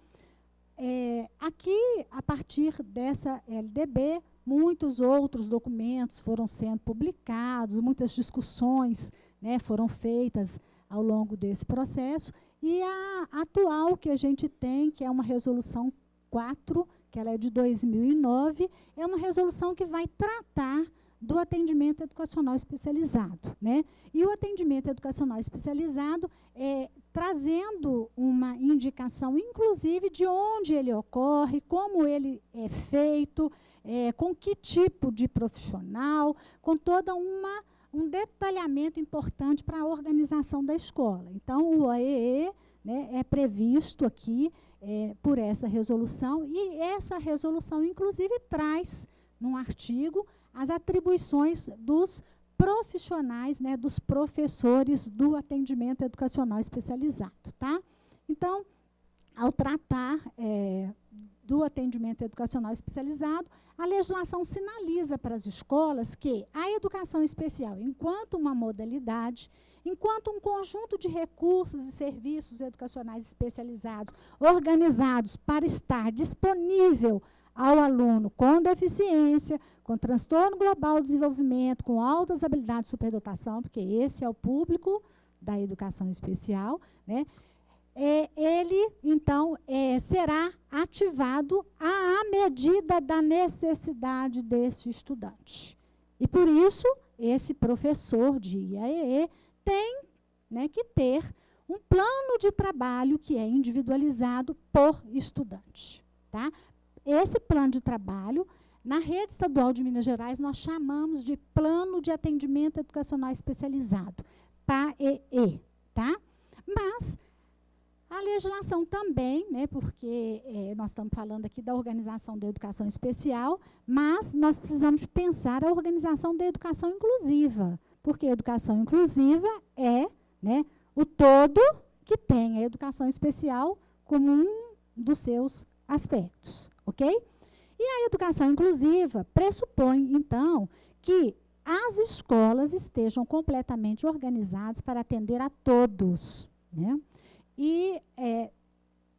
Aqui, a partir dessa LDB, muitos outros documentos foram sendo publicados, muitas discussões, né, foram feitas ao longo desse processo, e a atual que a gente tem, que é uma resolução 4, que ela é de 2009, é uma resolução que vai tratar do atendimento educacional especializado. Né? E o atendimento educacional especializado trazendo uma indicação, inclusive, de onde ele ocorre, como ele é feito, com que tipo de profissional, com toda um detalhamento importante para a organização da escola. Então, o AEE, né, é previsto aqui por essa resolução, e essa resolução, inclusive, traz, num artigo, as atribuições dos profissionais, né, dos professores do atendimento educacional especializado, tá? Então, ao tratar do atendimento educacional especializado, a legislação sinaliza para as escolas que a educação especial, enquanto uma modalidade, enquanto um conjunto de recursos e serviços educacionais especializados, organizados para estar disponível ao aluno com deficiência, com transtorno global do desenvolvimento, com altas habilidades de superdotação, porque esse é o público da educação especial, né? Ele, então, será ativado à medida da necessidade desse estudante. E, por isso, esse professor de IAEE tem, né, que ter um plano de trabalho que é individualizado por estudante. Tá? Esse plano de trabalho, na rede estadual de Minas Gerais, nós chamamos de Plano de Atendimento Educacional Especializado, PAEE. Tá? Mas a legislação também, né, porque nós estamos falando aqui da organização da educação especial, mas nós precisamos pensar a organização da educação inclusiva, porque a educação inclusiva é, né, o todo que tem a educação especial como um dos seus aspectos, ok? E a educação inclusiva pressupõe, então, que as escolas estejam completamente organizadas para atender a todos, né? E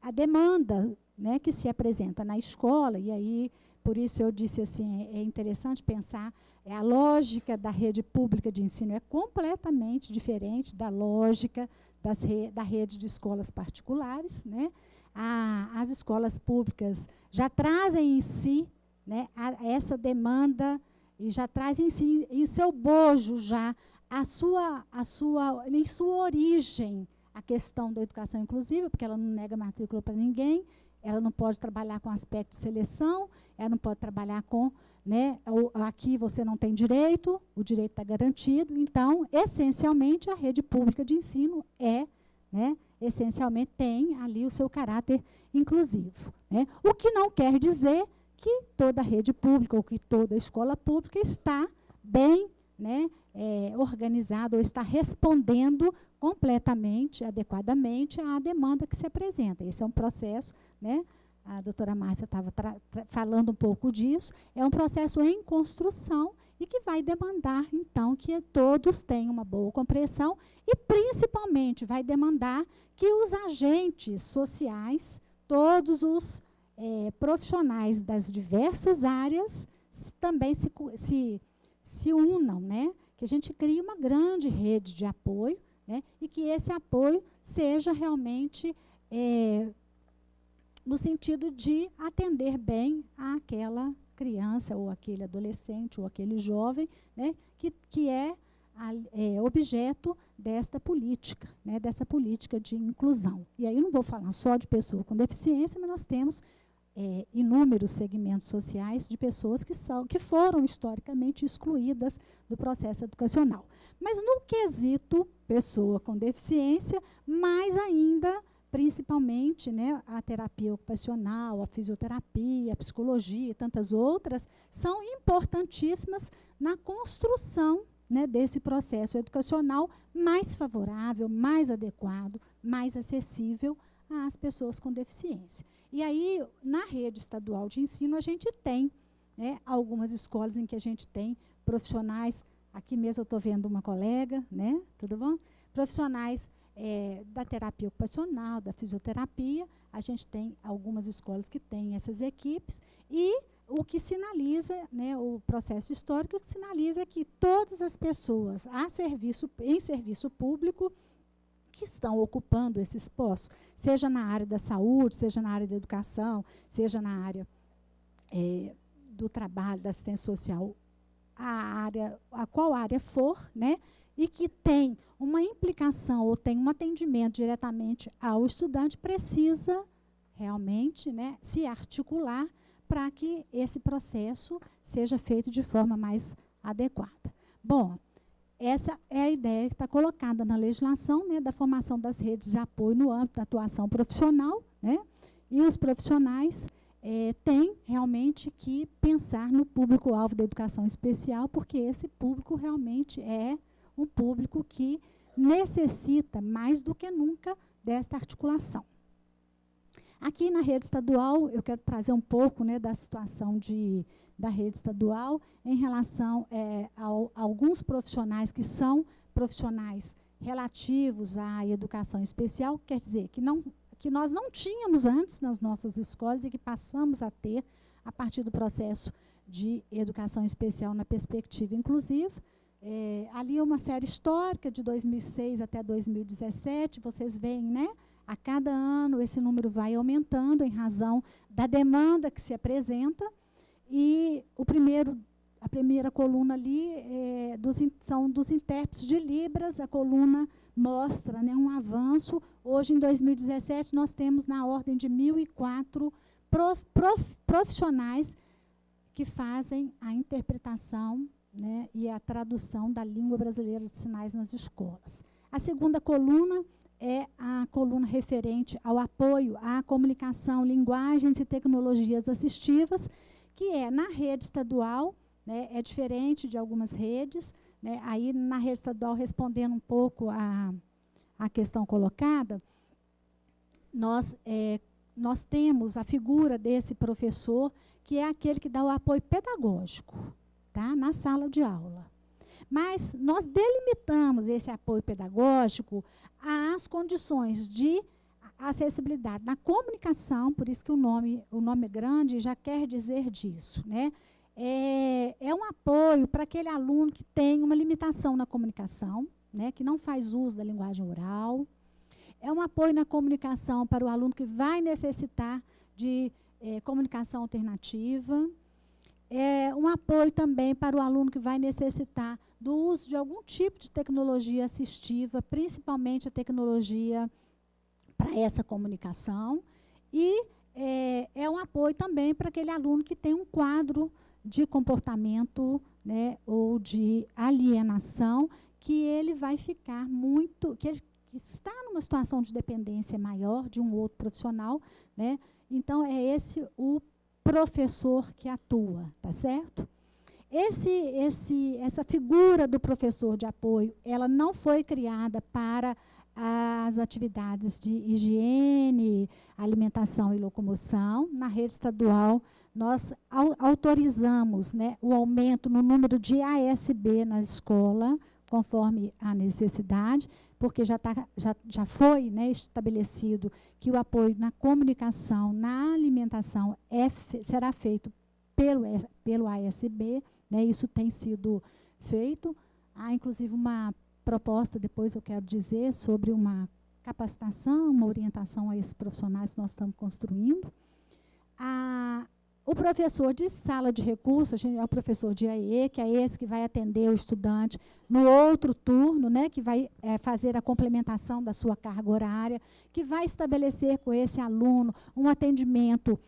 a demanda, né, que se apresenta na escola, e aí, por isso eu disse assim, é interessante pensar, a lógica da rede pública de ensino é completamente diferente da lógica da rede de escolas particulares, né? As escolas públicas já trazem em si, né, essa demanda e já trazem em si, em seu bojo já, em sua origem, a questão da educação inclusiva, porque ela não nega matrícula para ninguém, ela não pode trabalhar com aspecto de seleção, ela não pode trabalhar com, né, aqui você não tem direito, o direito está garantido. Então, essencialmente, a rede pública de ensino né, essencialmente tem ali o seu caráter inclusivo. Né? O que não quer dizer que toda rede pública ou que toda escola pública está bem, né, organizada ou está respondendo completamente, adequadamente à demanda que se apresenta. Esse é um processo, né? A doutora Márcia estava falando um pouco disso, é um processo em construção e que vai demandar, então, que todos tenham uma boa compreensão e, principalmente, vai demandar que os agentes sociais, todos os profissionais das diversas áreas, também se unam, né? Que a gente crie uma grande rede de apoio, né, e que esse apoio seja realmente no sentido de atender bem àquela criança, ou aquele adolescente, ou aquele jovem, né, que é objeto desta política, né, dessa política de inclusão. E aí eu não vou falar só de pessoa com deficiência, mas nós temos inúmeros segmentos sociais de pessoas que foram historicamente excluídas do processo educacional. Mas no quesito pessoa com deficiência, mais ainda, principalmente, né, a terapia ocupacional, a fisioterapia, a psicologia e tantas outras, são importantíssimas na construção, né, desse processo educacional mais favorável, mais adequado, mais acessível às pessoas com deficiência. E aí, na rede estadual de ensino, a gente tem, né, algumas escolas em que a gente tem profissionais, aqui mesmo eu estou vendo uma colega, né, tudo bom? Profissionais da terapia ocupacional, da fisioterapia, a gente tem algumas escolas que têm essas equipes, e o que sinaliza, né, o processo histórico, o que sinaliza é que todas as pessoas em serviço público que estão ocupando esses postos, seja na área da saúde, seja na área da educação, seja na área do trabalho, da assistência social, a qual área for, né, e que tem uma implicação ou tem um atendimento diretamente ao estudante, precisa realmente, né, se articular para que esse processo seja feito de forma mais adequada. Bom, essa é a ideia que está colocada na legislação, né, da formação das redes de apoio no âmbito da atuação profissional, né, e os profissionais tem realmente que pensar no público-alvo da educação especial, porque esse público realmente é um público que necessita, mais do que nunca, desta articulação. Aqui na rede estadual, eu quero trazer um pouco, né, da situação da rede estadual em relação a alguns profissionais que são profissionais relativos à educação especial, quer dizer, que nós não tínhamos antes nas nossas escolas e que passamos a ter a partir do processo de educação especial na perspectiva inclusiva. Ali é uma série histórica de 2006 até 2017, vocês veem, né? A cada ano esse número vai aumentando em razão da demanda que se apresenta. E a primeira coluna ali são dos intérpretes de Libras, a coluna mostra, né, um avanço. Hoje, em 2017, nós temos na ordem de 1.004 profissionais que fazem a interpretação, né, e a tradução da língua brasileira de sinais nas escolas. A segunda coluna é a coluna referente ao apoio à comunicação, linguagens e tecnologias assistivas, que na rede estadual, né, é diferente de algumas redes, né. Aí, na rede estadual, respondendo um pouco a questão colocada, nós temos a figura desse professor, que é aquele que dá o apoio pedagógico, tá, na sala de aula. Mas nós delimitamos esse apoio pedagógico às condições de acessibilidade na comunicação, por isso que o nome grande já quer dizer disso, né? É um apoio para aquele aluno que tem uma limitação na comunicação, né, que não faz uso da linguagem oral. É um apoio na comunicação para o aluno que vai necessitar de comunicação alternativa. É um apoio também para o aluno que vai necessitar do uso de algum tipo de tecnologia assistiva, principalmente a tecnologia para essa comunicação. E é um apoio também para aquele aluno que tem um quadro de comportamento, né, ou de alienação, que ele vai ficar que está numa situação de dependência maior de um outro profissional, né? Então, é esse o professor que atua, tá certo? Essa figura do professor de apoio, ela não foi criada para as atividades de higiene, alimentação e locomoção. Na rede estadual, nós autorizamos, né, o aumento no número de ASB na escola, conforme a necessidade, porque já foi, né, estabelecido que o apoio na comunicação, na alimentação, será feito pelo ASB, né, isso tem sido feito. Há, inclusive, uma proposta, depois eu quero dizer, sobre uma capacitação, uma orientação a esses profissionais que nós estamos construindo. O professor de sala de recursos, é o professor de AE, que é esse que vai atender o estudante no outro turno, né, que vai fazer a complementação da sua carga horária, que vai estabelecer com esse aluno um atendimento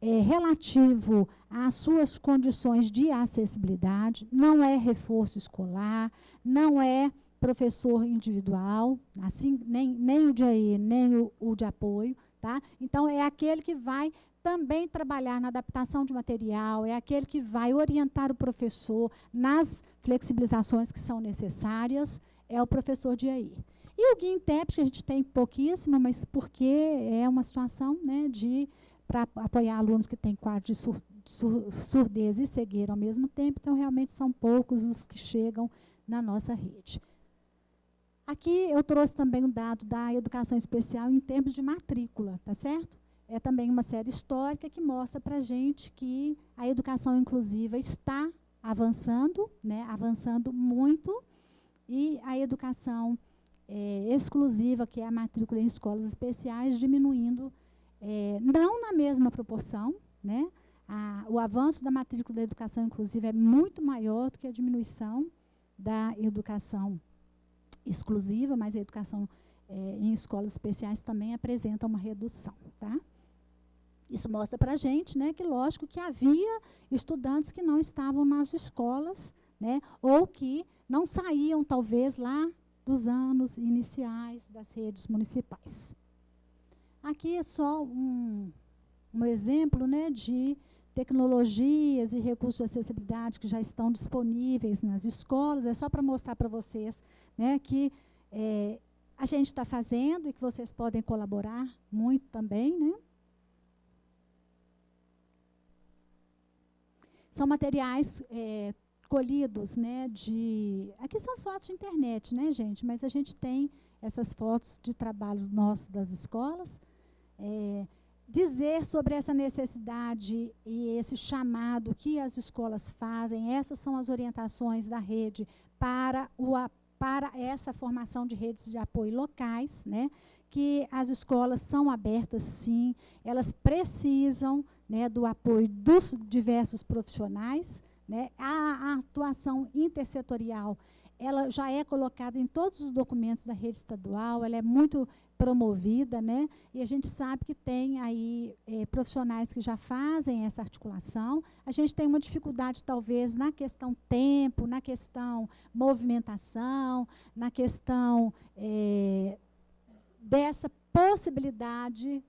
relativo às suas condições de acessibilidade. Não é reforço escolar, não é professor individual, assim, nem o de AE, nem o de apoio, tá? Então, é aquele que vai também trabalhar na adaptação de material, é aquele que vai orientar o professor nas flexibilizações que são necessárias, é o professor de AI. E o guia intérprete, que a gente tem pouquíssimo, mas porque é uma situação, né, para apoiar alunos que têm quadro de surdez e cegueira ao mesmo tempo, então realmente são poucos os que chegam na nossa rede. Aqui eu trouxe também um dado da educação especial em termos de matrícula, tá certo? É também uma série histórica que mostra para a gente que a educação inclusiva está avançando, né, avançando muito, e a educação exclusiva, que é a matrícula em escolas especiais, diminuindo, não na mesma proporção, né? O avanço da matrícula da educação inclusiva é muito maior do que a diminuição da educação exclusiva, mas a educação em escolas especiais também apresenta uma redução, tá? Isso mostra para a gente, né, que lógico que havia estudantes que não estavam nas escolas, né, ou que não saíam, talvez, lá dos anos iniciais das redes municipais. Aqui é só um um exemplo, né, de tecnologias e recursos de acessibilidade que já estão disponíveis nas escolas. É só para mostrar para vocês, né, que a gente está fazendo e que vocês podem colaborar muito também, né? São materiais colhidos, né, aqui são fotos de internet, né, gente? Mas a gente tem essas fotos de trabalhos nossos das escolas. Dizer sobre essa necessidade e esse chamado que as escolas fazem, essas são as orientações da rede para essa formação de redes de apoio locais, né, que as escolas são abertas, sim, elas precisam, né, do apoio dos diversos profissionais, né, a atuação intersetorial, ela já é colocada em todos os documentos da rede estadual, ela é muito promovida, né, e a gente sabe que tem aí profissionais que já fazem essa articulação. A gente tem uma dificuldade, talvez, na questão tempo, na questão movimentação, na questão dessa possibilidade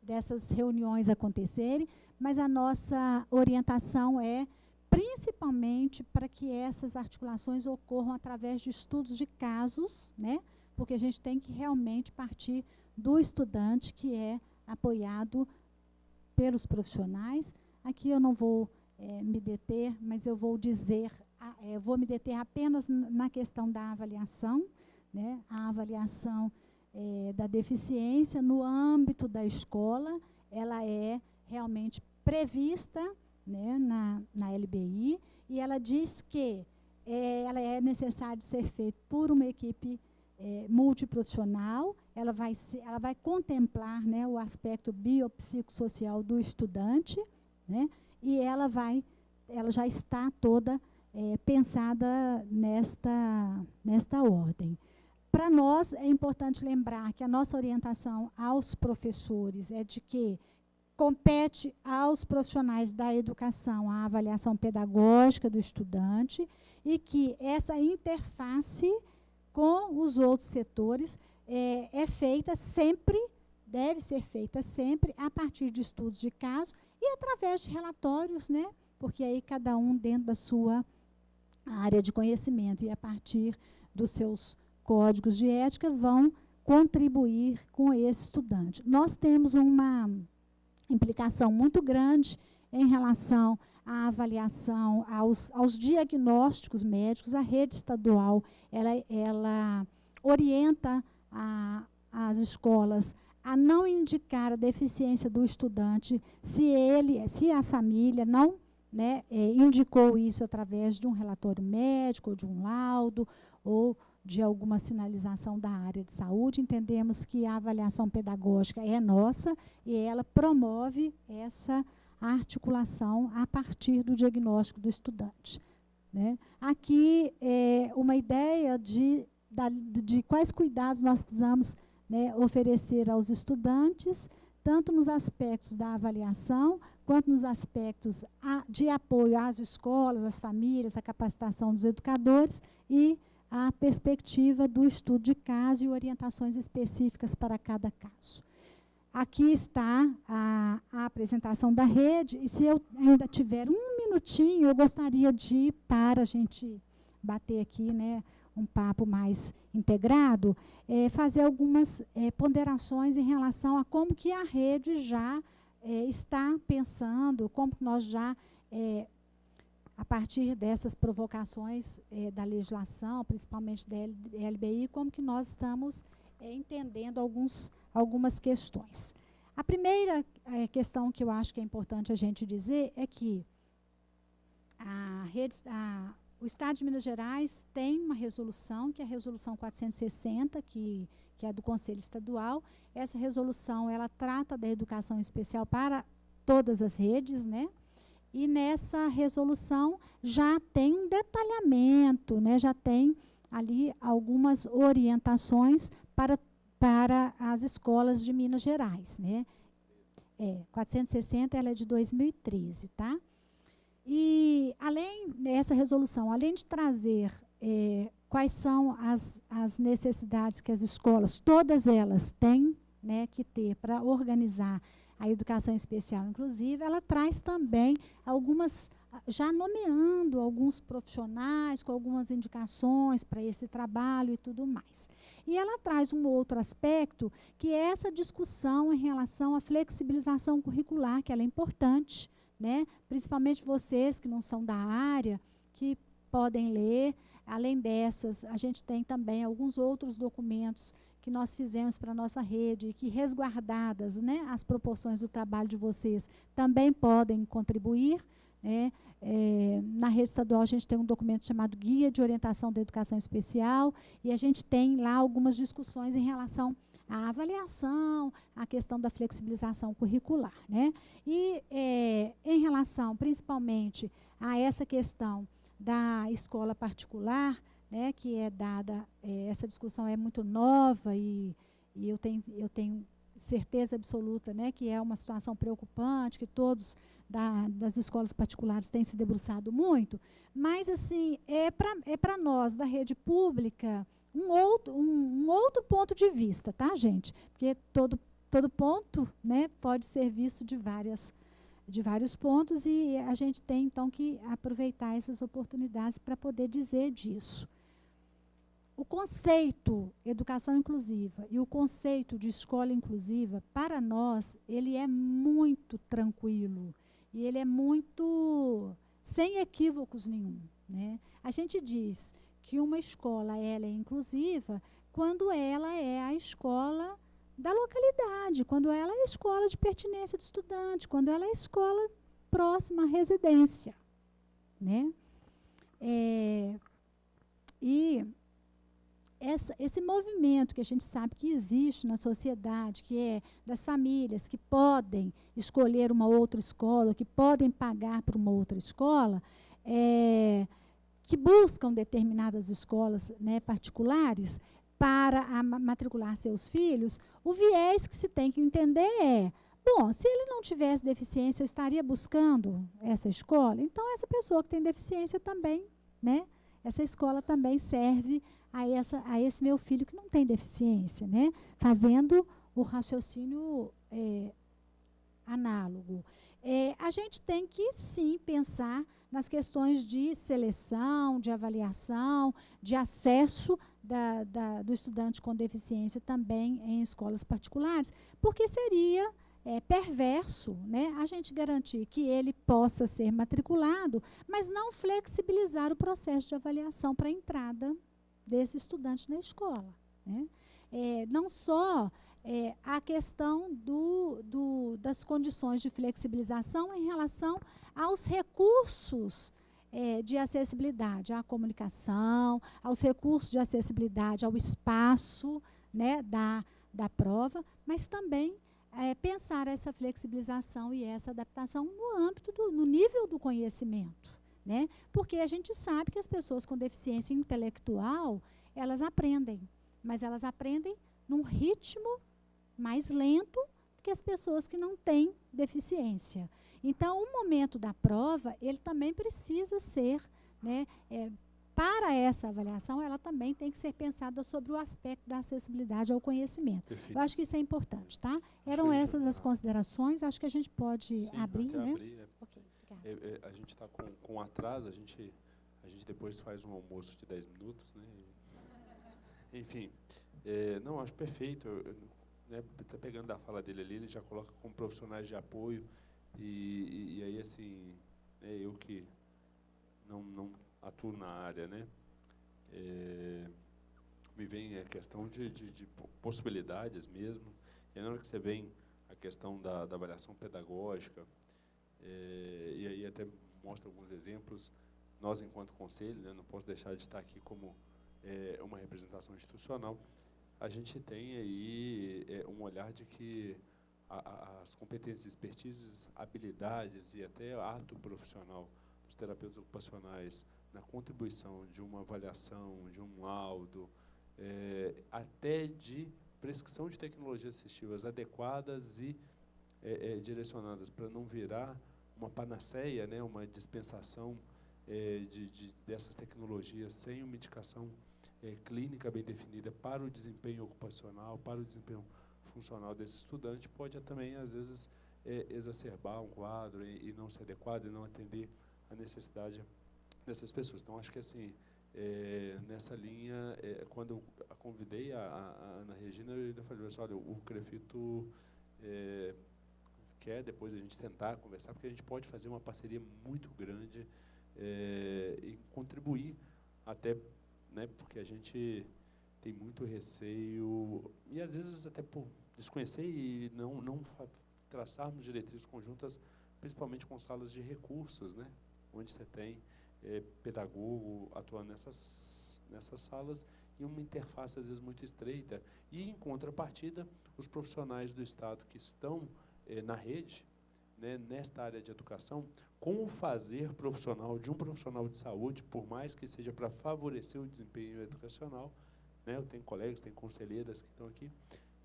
dessas reuniões acontecerem, mas a nossa orientação é principalmente para que essas articulações ocorram através de estudos de casos, né? Porque a gente tem que realmente partir do estudante que é apoiado pelos profissionais. Aqui eu não vou me deter, mas eu vou dizer, vou me deter apenas na questão da avaliação, né? A avaliação da deficiência no âmbito da escola, ela é realmente prevista, né, na LBI, e ela diz que ela é necessário ser feita por uma equipe multiprofissional. Ela vai contemplar, né, o aspecto biopsicossocial do estudante, né, e ela já está toda pensada nesta ordem. Para nós é importante lembrar que a nossa orientação aos professores é de que compete aos profissionais da educação a avaliação pedagógica do estudante e que essa interface com os outros setores deve ser feita sempre a partir de estudos de caso e através de relatórios, né? Porque aí cada um dentro da sua área de conhecimento e a partir dos seus códigos de ética vão contribuir com esse estudante. Nós temos uma implicação muito grande em relação à avaliação, aos diagnósticos médicos. A rede estadual, ela orienta as escolas a não indicar a deficiência do estudante se a família não, né, indicou isso através de um relatório médico, ou de um laudo, ou de alguma sinalização da área de saúde. Entendemos que a avaliação pedagógica é nossa e ela promove essa articulação a partir do diagnóstico do estudante, né? Aqui uma ideia de quais cuidados nós precisamos, né, oferecer aos estudantes, tanto nos aspectos da avaliação, quanto nos aspectos de apoio às escolas, às famílias, a capacitação dos educadores e a perspectiva do estudo de caso e orientações específicas para cada caso. Aqui está a apresentação da rede, e se eu ainda tiver um minutinho, eu gostaria de, para a gente bater aqui, né, um papo mais integrado, fazer algumas ponderações em relação a como que a rede já está pensando, como nós já a partir dessas provocações da legislação, principalmente da LBI, como que nós estamos entendendo algumas questões. A primeira questão que eu acho que é importante a gente dizer é que o Estado de Minas Gerais tem uma resolução, que é a Resolução 460, que é do Conselho Estadual. Essa resolução, ela trata da educação especial para todas as redes, né? E nessa resolução já tem um detalhamento, né? Já tem ali algumas orientações para as escolas de Minas Gerais, né? 460, ela é de 2013, tá? E além dessa resolução, além de trazer quais são as necessidades que as escolas, todas elas têm, né, que ter para organizar a educação especial inclusiva, ela traz também algumas, já nomeando alguns profissionais com algumas indicações para esse trabalho e tudo mais. E ela traz um outro aspecto, que é essa discussão em relação à flexibilização curricular, que ela é importante, né? Principalmente vocês que não são da área, que podem ler. Além dessas, a gente tem também alguns outros documentos que nós fizemos para a nossa rede, que resguardadas, né, as proporções do trabalho de vocês, também podem contribuir, né? Na rede estadual a gente tem um documento chamado Guia de Orientação da Educação Especial, e a gente tem lá algumas discussões em relação à avaliação, à questão da flexibilização curricular, né? E em relação principalmente a essa questão da escola particular, né, que é dada, essa discussão é muito nova e eu tenho certeza absoluta, né, que é uma situação preocupante, que todos das escolas particulares têm se debruçado muito, mas assim, é para nós da rede pública um outro ponto de vista, tá, gente? Porque todo ponto, né, pode ser visto de vários pontos, e a gente tem então que aproveitar essas oportunidades para poder dizer disso. O conceito educação inclusiva e o conceito de escola inclusiva, para nós, ele é muito tranquilo e ele é muito sem equívocos nenhum, né? A gente diz que uma escola ela é inclusiva quando ela é a escola da localidade, quando ela é a escola de pertinência do estudante, quando ela é a escola próxima à residência, né? E esse movimento que a gente sabe que existe na sociedade, que é das famílias que podem escolher uma outra escola, que podem pagar para uma outra escola, que buscam determinadas escolas, né, particulares para matricular seus filhos, o viés que se tem que entender é: bom, se ele não tivesse deficiência, eu estaria buscando essa escola? Então, essa pessoa que tem deficiência também, né, essa escola também serve a esse meu filho que não tem deficiência, né, fazendo o raciocínio análogo. A gente tem que, sim, pensar nas questões de seleção, de avaliação, de acesso do estudante com deficiência também em escolas particulares, porque seria perverso, né, a gente garantir que ele possa ser matriculado, mas não flexibilizar o processo de avaliação para a entrada desse estudante na escola, né? Não só a questão das condições de flexibilização em relação aos recursos de acessibilidade à comunicação, aos recursos de acessibilidade ao espaço, né, da prova, mas também pensar essa flexibilização e essa adaptação no âmbito, no nível do conhecimento, né? Porque a gente sabe que as pessoas com deficiência intelectual, elas aprendem, mas elas aprendem num ritmo mais lento que as pessoas que não têm deficiência. Então, o momento da prova, ele também precisa ser, né, para essa avaliação, ela também tem que ser pensada sobre o aspecto da acessibilidade ao conhecimento. Perfeito. Eu acho que isso é importante, tá? Eram essas as considerações, acho que a gente pode abrir, né? Okay, a gente está com atraso, a gente depois faz um almoço de 10 minutos, né? Enfim, não, acho perfeito. Né, tá pegando da fala dele ali, ele já coloca como profissionais de apoio, e aí, assim, eu que não atuo na área, né, me vem a questão de possibilidades mesmo, e na hora que você vem a questão da avaliação pedagógica, e aí até mostra alguns exemplos, nós, enquanto conselho, né, não posso deixar de estar aqui como uma representação institucional, a gente tem aí um olhar de que as competências, expertises, habilidades e até ato profissional dos terapeutas ocupacionais na contribuição de uma avaliação, de um laudo, até de prescrição de tecnologias assistivas adequadas e direcionadas para não virar uma panaceia, né, uma dispensação dessas tecnologias sem uma indicação clínica bem definida para o desempenho ocupacional, para o desempenho funcional desse estudante, pode também, às vezes, exacerbar um quadro e não ser adequado e não atender a necessidade dessas pessoas. Então, acho que assim, nessa linha, quando eu a convidei a Ana Regina, eu ainda falei assim, olha, o CREFITO quer depois a gente sentar, conversar, porque a gente pode fazer uma parceria muito grande e contribuir até, né, porque a gente tem muito receio, e às vezes até por desconhecer e não traçarmos diretrizes conjuntas, principalmente com salas de recursos, né, onde você tem pedagogo atuando nessas salas e uma interface às vezes muito estreita. E, em contrapartida, os profissionais do Estado que estão na rede, né, nesta área de educação, com o fazer profissional de um profissional de saúde, por mais que seja para favorecer o desempenho educacional, né, eu tenho colegas, tenho conselheiras que estão aqui,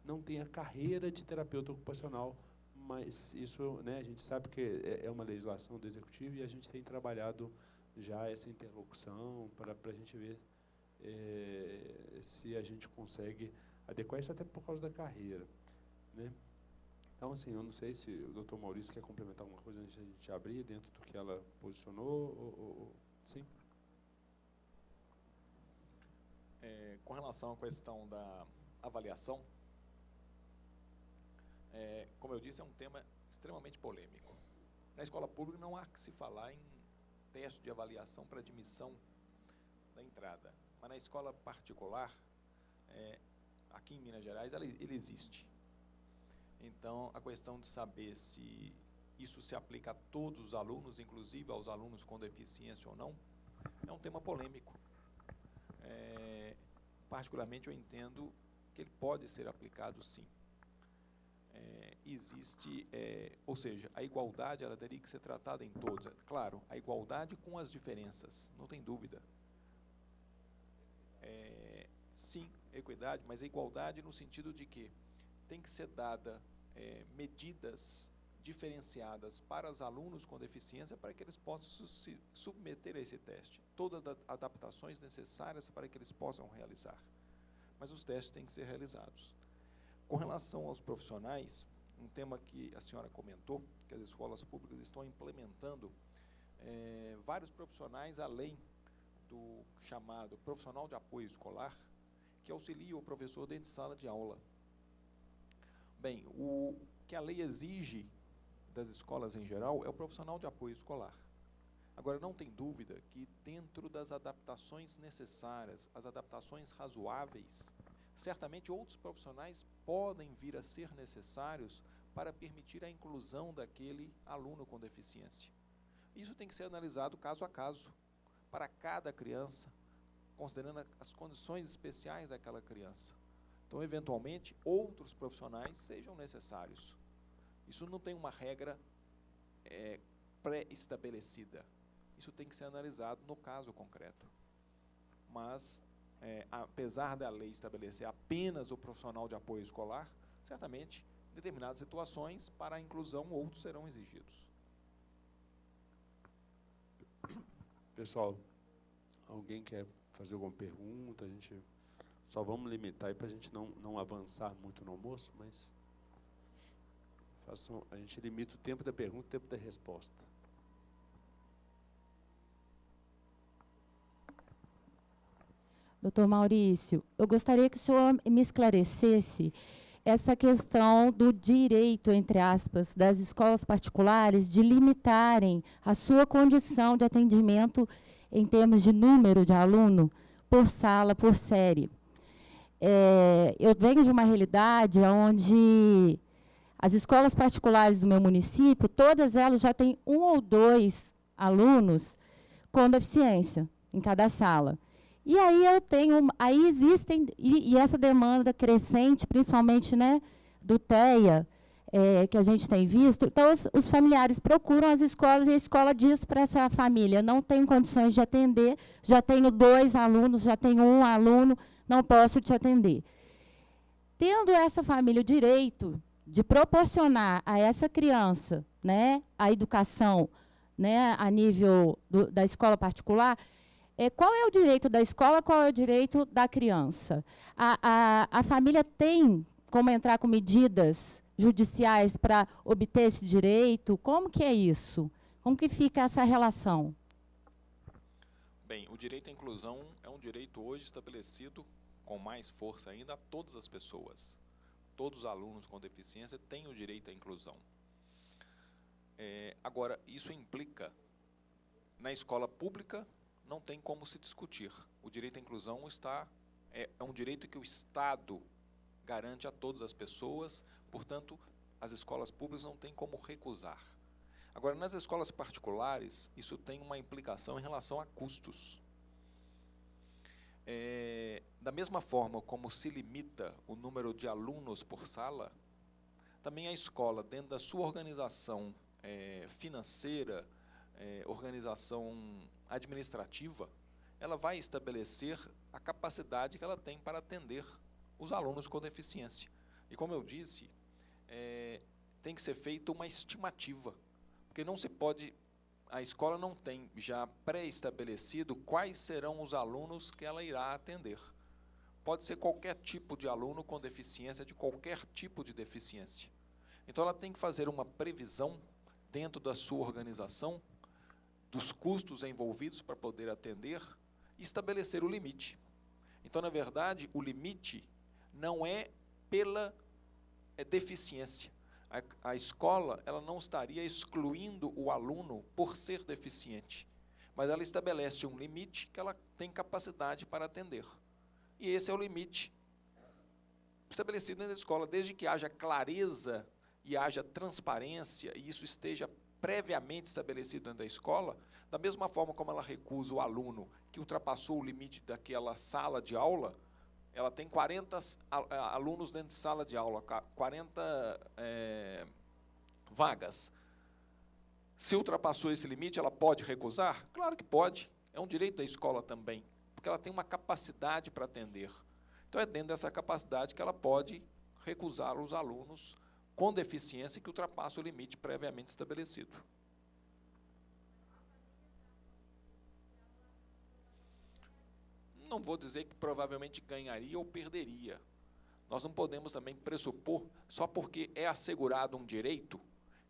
não tem a carreira de terapeuta ocupacional, mas isso, né, a gente sabe que é uma legislação do Executivo e a gente tem trabalhado já essa interlocução para a gente ver se a gente consegue adequar isso até por causa da carreira, né? Então, assim, eu não sei se o doutor Maurício quer complementar alguma coisa antes de a gente abrir dentro do que ela posicionou, sim? Com relação à questão da avaliação, como eu disse, é um tema extremamente polêmico. Na escola pública não há que se falar em teste de avaliação para admissão da entrada, mas na escola particular, aqui em Minas Gerais, ele existe. Então, a questão de saber se isso se aplica a todos os alunos, inclusive aos alunos com deficiência ou não, é um tema polêmico. Particularmente, eu entendo que ele pode ser aplicado, sim. Existe, ou seja, a igualdade ela teria que ser tratada em todos. Claro, a igualdade com as diferenças, não tem dúvida. Sim, equidade, mas a igualdade no sentido de que tem que ser dada medidas diferenciadas para os alunos com deficiência para que eles possam se submeter a esse teste. Todas as adaptações necessárias para que eles possam realizar. Mas os testes têm que ser realizados. Com relação aos profissionais, um tema que a senhora comentou, que as escolas públicas estão implementando vários profissionais além do chamado profissional de apoio escolar, que auxilia o professor dentro de sala de aula. Bem, o que a lei exige das escolas em geral é o profissional de apoio escolar. Agora, não tem dúvida que dentro das adaptações necessárias, as adaptações razoáveis, certamente outros profissionais podem vir a ser necessários para permitir a inclusão daquele aluno com deficiência. Isso tem que ser analisado caso a caso, para cada criança, considerando as condições especiais daquela criança. Então, eventualmente, outros profissionais sejam necessários. Isso não tem uma regra pré-estabelecida. Isso tem que ser analisado no caso concreto. Mas, apesar da lei estabelecer apenas o profissional de apoio escolar, certamente, em determinadas situações, para a inclusão, outros serão exigidos. Pessoal, alguém quer fazer alguma pergunta? A gente só vamos limitar aí para a gente não avançar muito no almoço, mas a gente limita o tempo da pergunta e o tempo da resposta. Doutor Maurício, eu gostaria que o senhor me esclarecesse essa questão do direito, entre aspas, das escolas particulares de limitarem a sua condição de atendimento em termos de número de aluno por sala, por série. Eu venho de uma realidade onde as escolas particulares do meu município, todas elas já têm 1 ou 2 alunos com deficiência em cada sala. E aí existem, e essa demanda crescente, principalmente, né, do TEA, que a gente tem visto, então os familiares procuram as escolas e a escola diz para essa família, não tenho condições de atender, já tenho 2 alunos, já tenho 1 aluno, não posso te atender. Tendo essa família o direito de proporcionar a essa criança, né, a educação, né, a nível da escola particular, qual é o direito da escola, qual é o direito da criança? A família tem como entrar com medidas judiciais para obter esse direito? Como que é isso? Como que fica essa relação? Bem, o direito à inclusão é um direito hoje estabelecido com mais força ainda a todas as pessoas. Todos os alunos com deficiência têm o direito à inclusão. Agora, isso implica, na escola pública, não tem como se discutir. O direito à inclusão é um direito que o Estado garante a todas as pessoas, portanto, as escolas públicas não têm como recusar. Agora, nas escolas particulares, isso tem uma implicação em relação a custos. Da mesma forma como se limita o número de alunos por sala, também a escola, dentro da sua organização financeira, organização administrativa, ela vai estabelecer a capacidade que ela tem para atender os alunos com deficiência. E, como eu disse, tem que ser feita uma estimativa, porque não se pode, a escola não tem já pré-estabelecido quais serão os alunos que ela irá atender. Pode ser qualquer tipo de aluno com deficiência, de qualquer tipo de deficiência. Então, ela tem que fazer uma previsão dentro da sua organização dos custos envolvidos para poder atender e estabelecer o limite. Então, na verdade, o limite não é pela deficiência. A escola ela não estaria excluindo o aluno por ser deficiente, mas ela estabelece um limite que ela tem capacidade para atender. E esse é o limite estabelecido dentro da escola, desde que haja clareza e haja transparência, e isso esteja previamente estabelecido dentro da escola, da mesma forma como ela recusa o aluno que ultrapassou o limite daquela sala de aula. Ela tem 40 alunos dentro de sala de aula, 40 vagas. Se ultrapassou esse limite, ela pode recusar? Claro que pode. É um direito da escola também, porque ela tem uma capacidade para atender. Então, é dentro dessa capacidade que ela pode recusar os alunos com deficiência que ultrapassam o limite previamente estabelecido. Não vou dizer que provavelmente ganharia ou perderia. Nós não podemos também pressupor, só porque é assegurado um direito,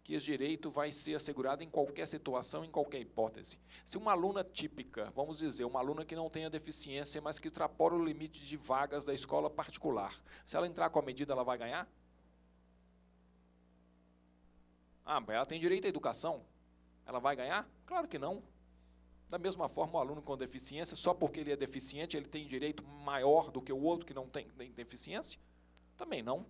que esse direito vai ser assegurado em qualquer situação, em qualquer hipótese. Se uma aluna típica, vamos dizer, uma aluna que não tenha deficiência, mas que extrapola o limite de vagas da escola particular, se ela entrar com a medida, ela vai ganhar? Mas ela tem direito à educação. Ela vai ganhar? Claro que não. Da mesma forma, o aluno com deficiência, só porque ele é deficiente, ele tem direito maior do que o outro que não tem deficiência? Também não.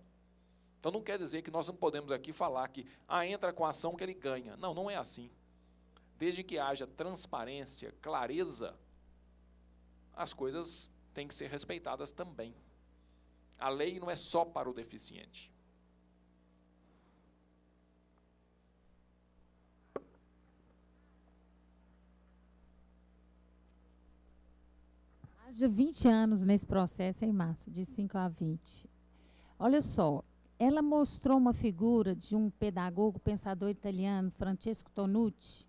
Então, não quer dizer que nós não podemos aqui falar que entra com a ação que ele ganha. Não, não é assim. Desde que haja transparência, clareza, as coisas têm que ser respeitadas também. A lei não é só para o deficiente. De 20 anos nesse processo, hein, Márcia? De 5 a 20. Olha só, ela mostrou uma figura de um pedagogo, pensador italiano, Francesco Tonucci,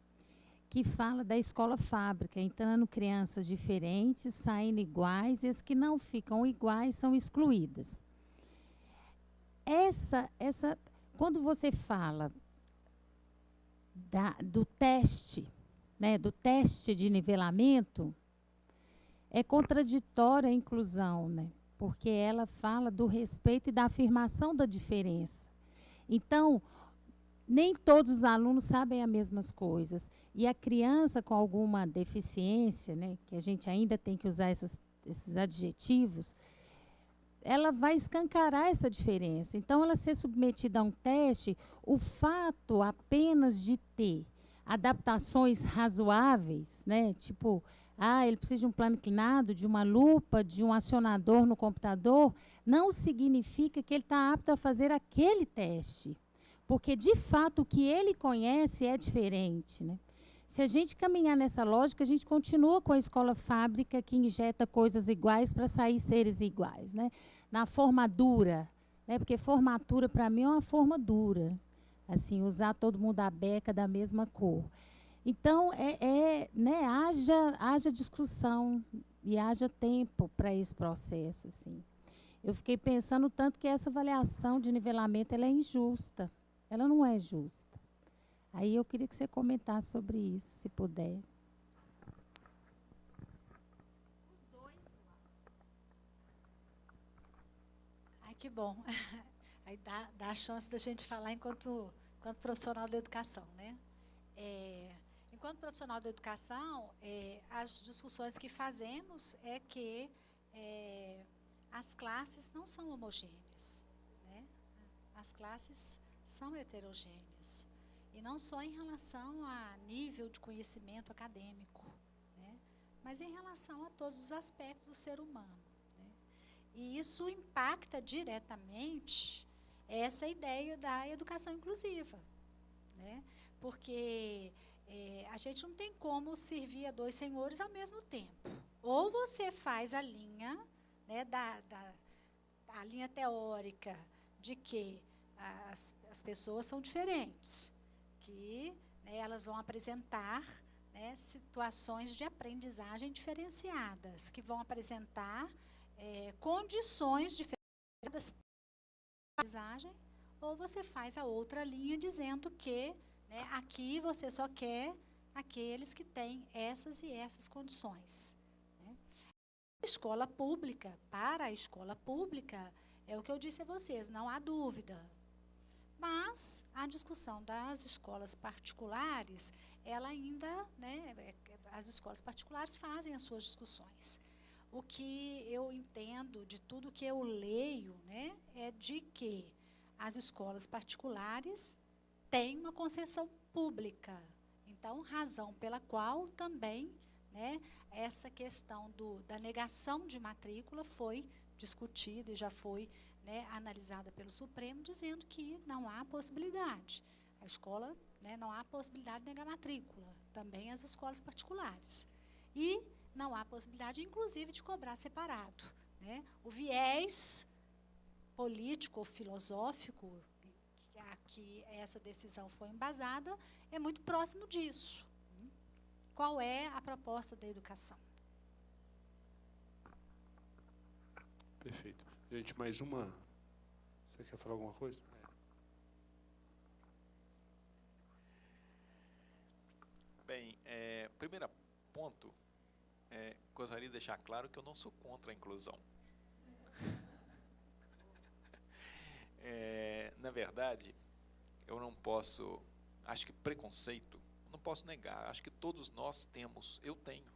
que fala da escola fábrica, entrando crianças diferentes, saindo iguais, e as que não ficam iguais são excluídas. Quando você fala do teste, né, do teste de nivelamento, é contraditória a inclusão, né? Porque ela fala do respeito e da afirmação da diferença. Então, nem todos os alunos sabem as mesmas coisas. E a criança com alguma deficiência, né, que a gente ainda tem que usar esses adjetivos, ela vai escancarar essa diferença. Então, ela ser submetida a um teste, o fato apenas de ter adaptações razoáveis, né, tipo, ele precisa de um plano inclinado, de uma lupa, de um acionador no computador, não significa que ele está apto a fazer aquele teste. Porque, de fato, o que ele conhece é diferente, né? Se a gente caminhar nessa lógica, a gente continua com a escola fábrica que injeta coisas iguais para sair seres iguais, né? Na formadura, né? Porque formatura, para mim, é uma forma dura. Assim, usar todo mundo a beca da mesma cor. Então, né, haja discussão e haja tempo para esse processo, assim. Eu fiquei pensando tanto que essa avaliação de nivelamento ela é injusta. Ela não é justa. Aí eu queria que você comentasse sobre isso, se puder. Ai, que bom. Aí dá a chance da gente falar enquanto profissional da educação, né? Enquanto profissional da educação, as discussões que fazemos é que as classes não são homogêneas, né? As classes são heterogêneas. E não só em relação a nível de conhecimento acadêmico, né? Mas em relação a todos os aspectos do ser humano. Né? E isso impacta diretamente essa ideia da educação inclusiva, né? Porque a gente não tem como servir a 2 senhores ao mesmo tempo. Ou você faz a linha, né, a linha teórica de que as pessoas são diferentes, que, né, elas vão apresentar, né, situações de aprendizagem diferenciadas, que vão apresentar condições diferenciadas para a aprendizagem, ou você faz a outra linha dizendo que, né, aqui você só quer aqueles que têm essas e essas condições. Né? Escola pública, para a escola pública, é o que eu disse a vocês, não há dúvida. Mas a discussão das escolas particulares, ela ainda, né, as escolas particulares fazem as suas discussões. O que eu entendo de tudo que eu leio, né, é de que as escolas particulares têm uma concessão pública. Então, razão pela qual também, né, essa questão da negação de matrícula foi discutida e já foi, né, analisada pelo Supremo, dizendo que não há possibilidade. A escola, né, não há possibilidade de negar matrícula, também as escolas particulares. E não há possibilidade, inclusive, de cobrar separado. Né? O viés político ou filosófico a que essa decisão foi embasada é muito próximo disso. Qual é a proposta da educação? Perfeito. Gente, mais uma. Você quer falar alguma coisa? Bem, primeiro ponto, gostaria de deixar claro que eu não sou contra a inclusão. Na verdade, eu não posso, acho que preconceito, não posso negar, acho que todos nós temos, eu tenho.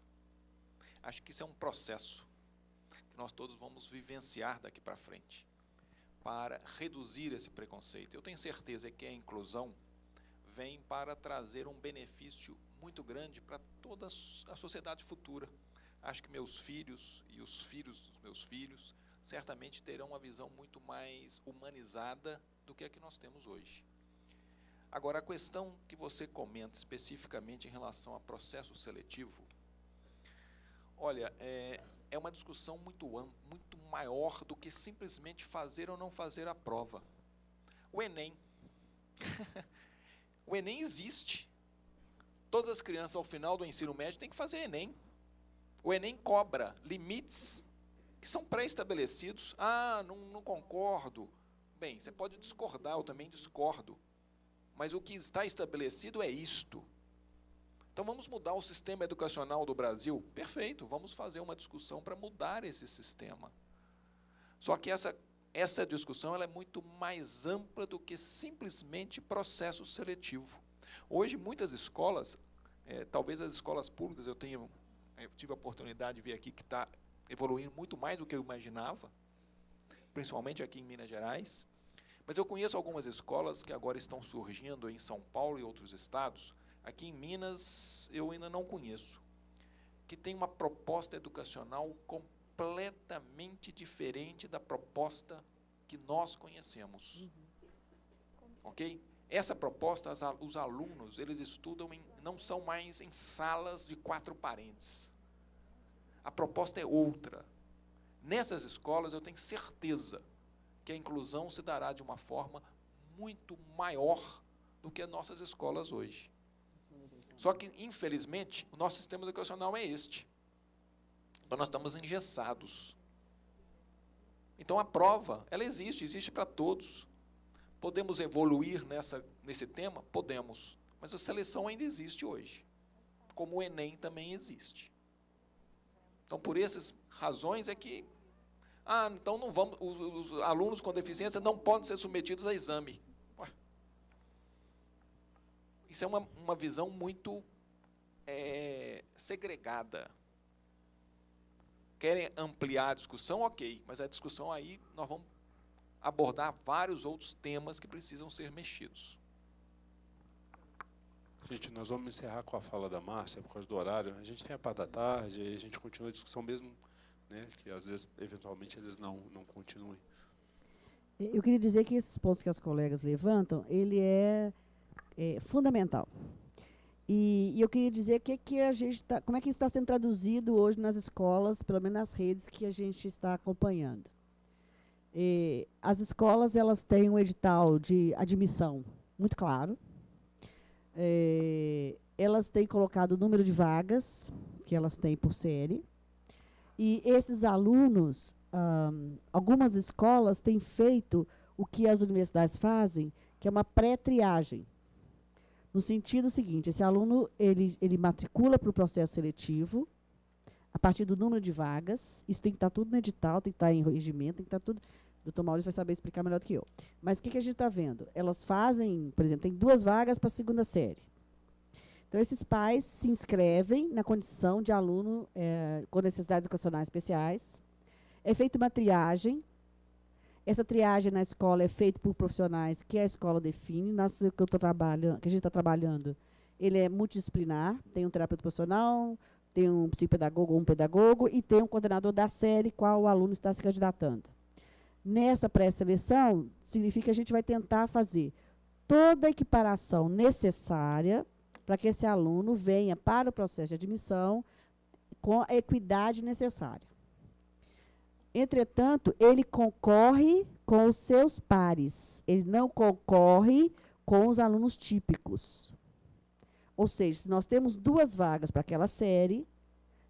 Acho que isso é um processo que nós todos vamos vivenciar daqui para frente, para reduzir esse preconceito. Eu tenho certeza que a inclusão vem para trazer um benefício muito grande para toda a sociedade futura. Acho que meus filhos e os filhos dos meus filhos certamente terão uma visão muito mais humanizada do que a que nós temos hoje. Agora, a questão que você comenta especificamente em relação a processo seletivo, olha, é uma discussão muito maior do que simplesmente fazer ou não fazer a prova. O Enem. O Enem existe. Todas as crianças, ao final do ensino médio, têm que fazer Enem. O Enem cobra limites que são pré-estabelecidos. Ah, não concordo. Bem, você pode discordar, eu também discordo. Mas o que está estabelecido é isto. Então, vamos mudar o sistema educacional do Brasil? Perfeito, vamos fazer uma discussão para mudar esse sistema. Só que essa discussão ela é muito mais ampla do que simplesmente processo seletivo. Hoje, muitas escolas, talvez as escolas públicas, eu tive a oportunidade de ver aqui que está evoluindo muito mais do que eu imaginava, principalmente aqui em Minas Gerais. Mas eu conheço algumas escolas que agora estão surgindo em São Paulo e outros estados. Aqui em Minas, eu ainda não conheço, que tem uma proposta educacional completamente diferente da proposta que nós conhecemos. Ok? Essa proposta, os alunos, eles estudam, não são mais em salas de 4 paredes. A proposta é outra. Nessas escolas, eu tenho certeza que a inclusão se dará de uma forma muito maior do que as nossas escolas hoje. Só que, infelizmente, o nosso sistema educacional é este. Então, nós estamos engessados. Então, a prova, ela existe para todos. Podemos evoluir nesse tema? Podemos. Mas a seleção ainda existe hoje. Como o Enem também existe. Então, por essas razões é que... então não vamos, os alunos com deficiência não podem ser submetidos a exame. Ué. Isso é uma visão muito segregada. Querem ampliar a discussão? Ok, mas a discussão aí, nós vamos abordar vários outros temas que precisam ser mexidos. Gente, nós vamos encerrar com a fala da Márcia, por causa do horário. A gente tem a parte da tarde, e a gente continua a discussão mesmo, né, que às vezes, eventualmente, eles não continuem. Eu queria dizer que esses pontos que as colegas levantam, ele é fundamental. E eu queria dizer que a gente como é que isso está sendo traduzido hoje nas escolas, pelo menos nas redes que a gente está acompanhando. As escolas, elas têm um edital de admissão muito claro. Elas têm colocado o número de vagas que elas têm por série. E esses alunos, algumas escolas têm feito o que as universidades fazem, que é uma pré-triagem. No sentido seguinte, esse aluno, ele matricula para o processo seletivo, a partir do número de vagas. Isso tem que estar tudo no edital, tem que estar em regimento, tem que estar tudo... O doutor Maurício vai saber explicar melhor do que eu. Mas o que a gente está vendo? Elas fazem, por exemplo, tem 2 vagas para a 2ª série. Então, esses pais se inscrevem na condição de aluno com necessidades educacionais especiais. É feita uma triagem. Essa triagem na escola é feita por profissionais que a escola define. Que a gente está trabalhando, ele é multidisciplinar. Tem um terapeuta profissional, tem um psicopedagogo ou um pedagogo e tem um coordenador da série qual o aluno está se candidatando. Nessa pré-seleção, significa que a gente vai tentar fazer toda a equiparação necessária para que esse aluno venha para o processo de admissão com a equidade necessária. Entretanto, ele concorre com os seus pares, ele não concorre com os alunos típicos. Ou seja, se nós temos 2 vagas para aquela série,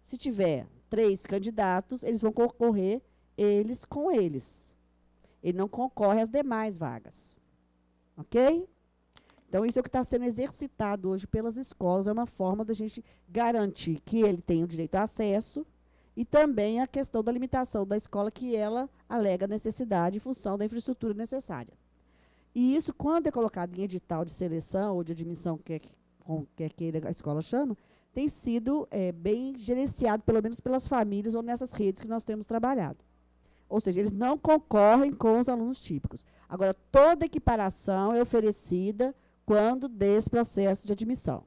se tiver 3 candidatos, eles vão concorrer eles com eles. Ele não concorre às demais vagas. Ok? Então, isso é o que está sendo exercitado hoje pelas escolas. É uma forma da gente garantir que ele tenha o direito a acesso e também a questão da limitação da escola, que ela alega necessidade em função da infraestrutura necessária. E isso, quando é colocado em edital de seleção ou de admissão, que a escola chama, tem sido bem gerenciado, pelo menos pelas famílias ou nessas redes que nós temos trabalhado. Ou seja, eles não concorrem com os alunos típicos. Agora, toda equiparação é oferecida quando desse processo de admissão.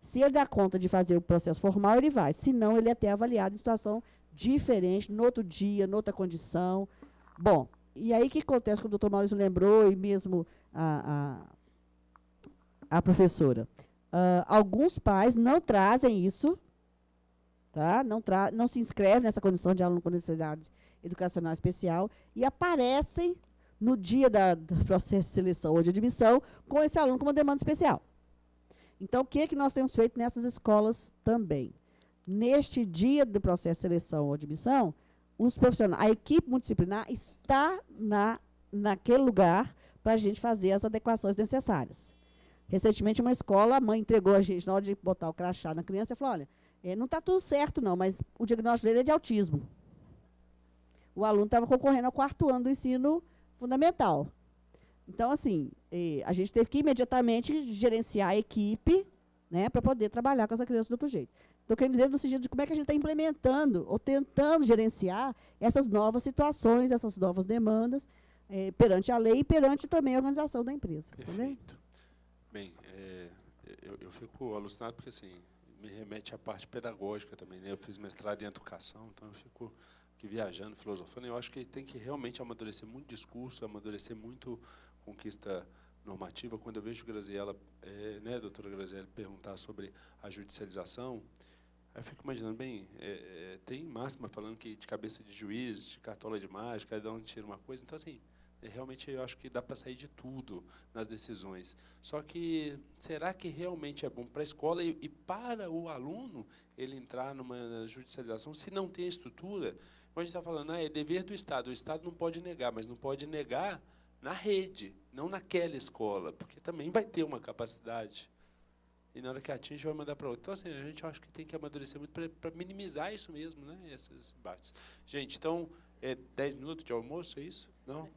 Se ele dá conta de fazer o processo formal, ele vai. Se não, ele é até avaliado em situação diferente, no outro dia, noutra condição. Bom, e aí o que acontece, como o doutor Maurício lembrou, e mesmo a professora? Alguns pais não trazem isso, tá? Não se inscrevem nessa condição de aluno com necessidade educacional especial e aparecem no dia do processo de seleção ou de admissão com esse aluno com uma demanda especial. Então, o que nós temos feito nessas escolas também? Neste dia do processo de seleção ou admissão, os profissionais, a equipe multidisciplinar está naquele lugar para a gente fazer as adequações necessárias. Recentemente, uma escola, a mãe entregou a gente, na hora de botar o crachá na criança, e falou, olha, não está tudo certo não, mas o diagnóstico dele é de autismo. O aluno estava concorrendo ao 4º ano do ensino fundamental. Então, assim, a gente teve que imediatamente gerenciar a equipe, né, para poder trabalhar com essa criança de outro jeito. Estou querendo dizer no sentido de como é que a gente está implementando ou tentando gerenciar essas novas situações, essas novas demandas, perante a lei e perante também a organização da empresa. Perfeito. Bem, eu fico alucinado porque, assim, me remete à parte pedagógica também, né? Eu fiz mestrado em educação, então eu fico aqui viajando, filosofando. Eu acho que tem que realmente amadurecer muito discurso, amadurecer muito conquista normativa. Quando eu vejo Graziela, né, doutora Graziela, perguntar sobre a judicialização, aí eu fico imaginando, bem, tem máxima falando que de cabeça de juiz, de cartola de mágica, cada um tira uma coisa. Então, assim, Realmente eu acho que dá para sair de tudo nas decisões. Só que será que realmente é bom para a escola e para o aluno ele entrar numa judicialização se não tem estrutura? Como a gente está falando, é dever do Estado. O Estado não pode negar, mas não pode negar na rede, não naquela escola, porque também vai ter uma capacidade. E na hora que atinge, vai mandar para outra. Então, assim, a gente acha que tem que amadurecer muito para minimizar isso mesmo, né, esses embates. Gente, então, 10 minutos de almoço, é isso? Não?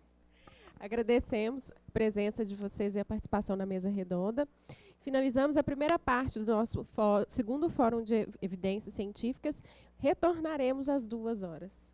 Agradecemos a presença de vocês e a participação na mesa redonda. Finalizamos a primeira parte do nosso segundo Fórum de Evidências Científicas. Retornaremos às 2 horas.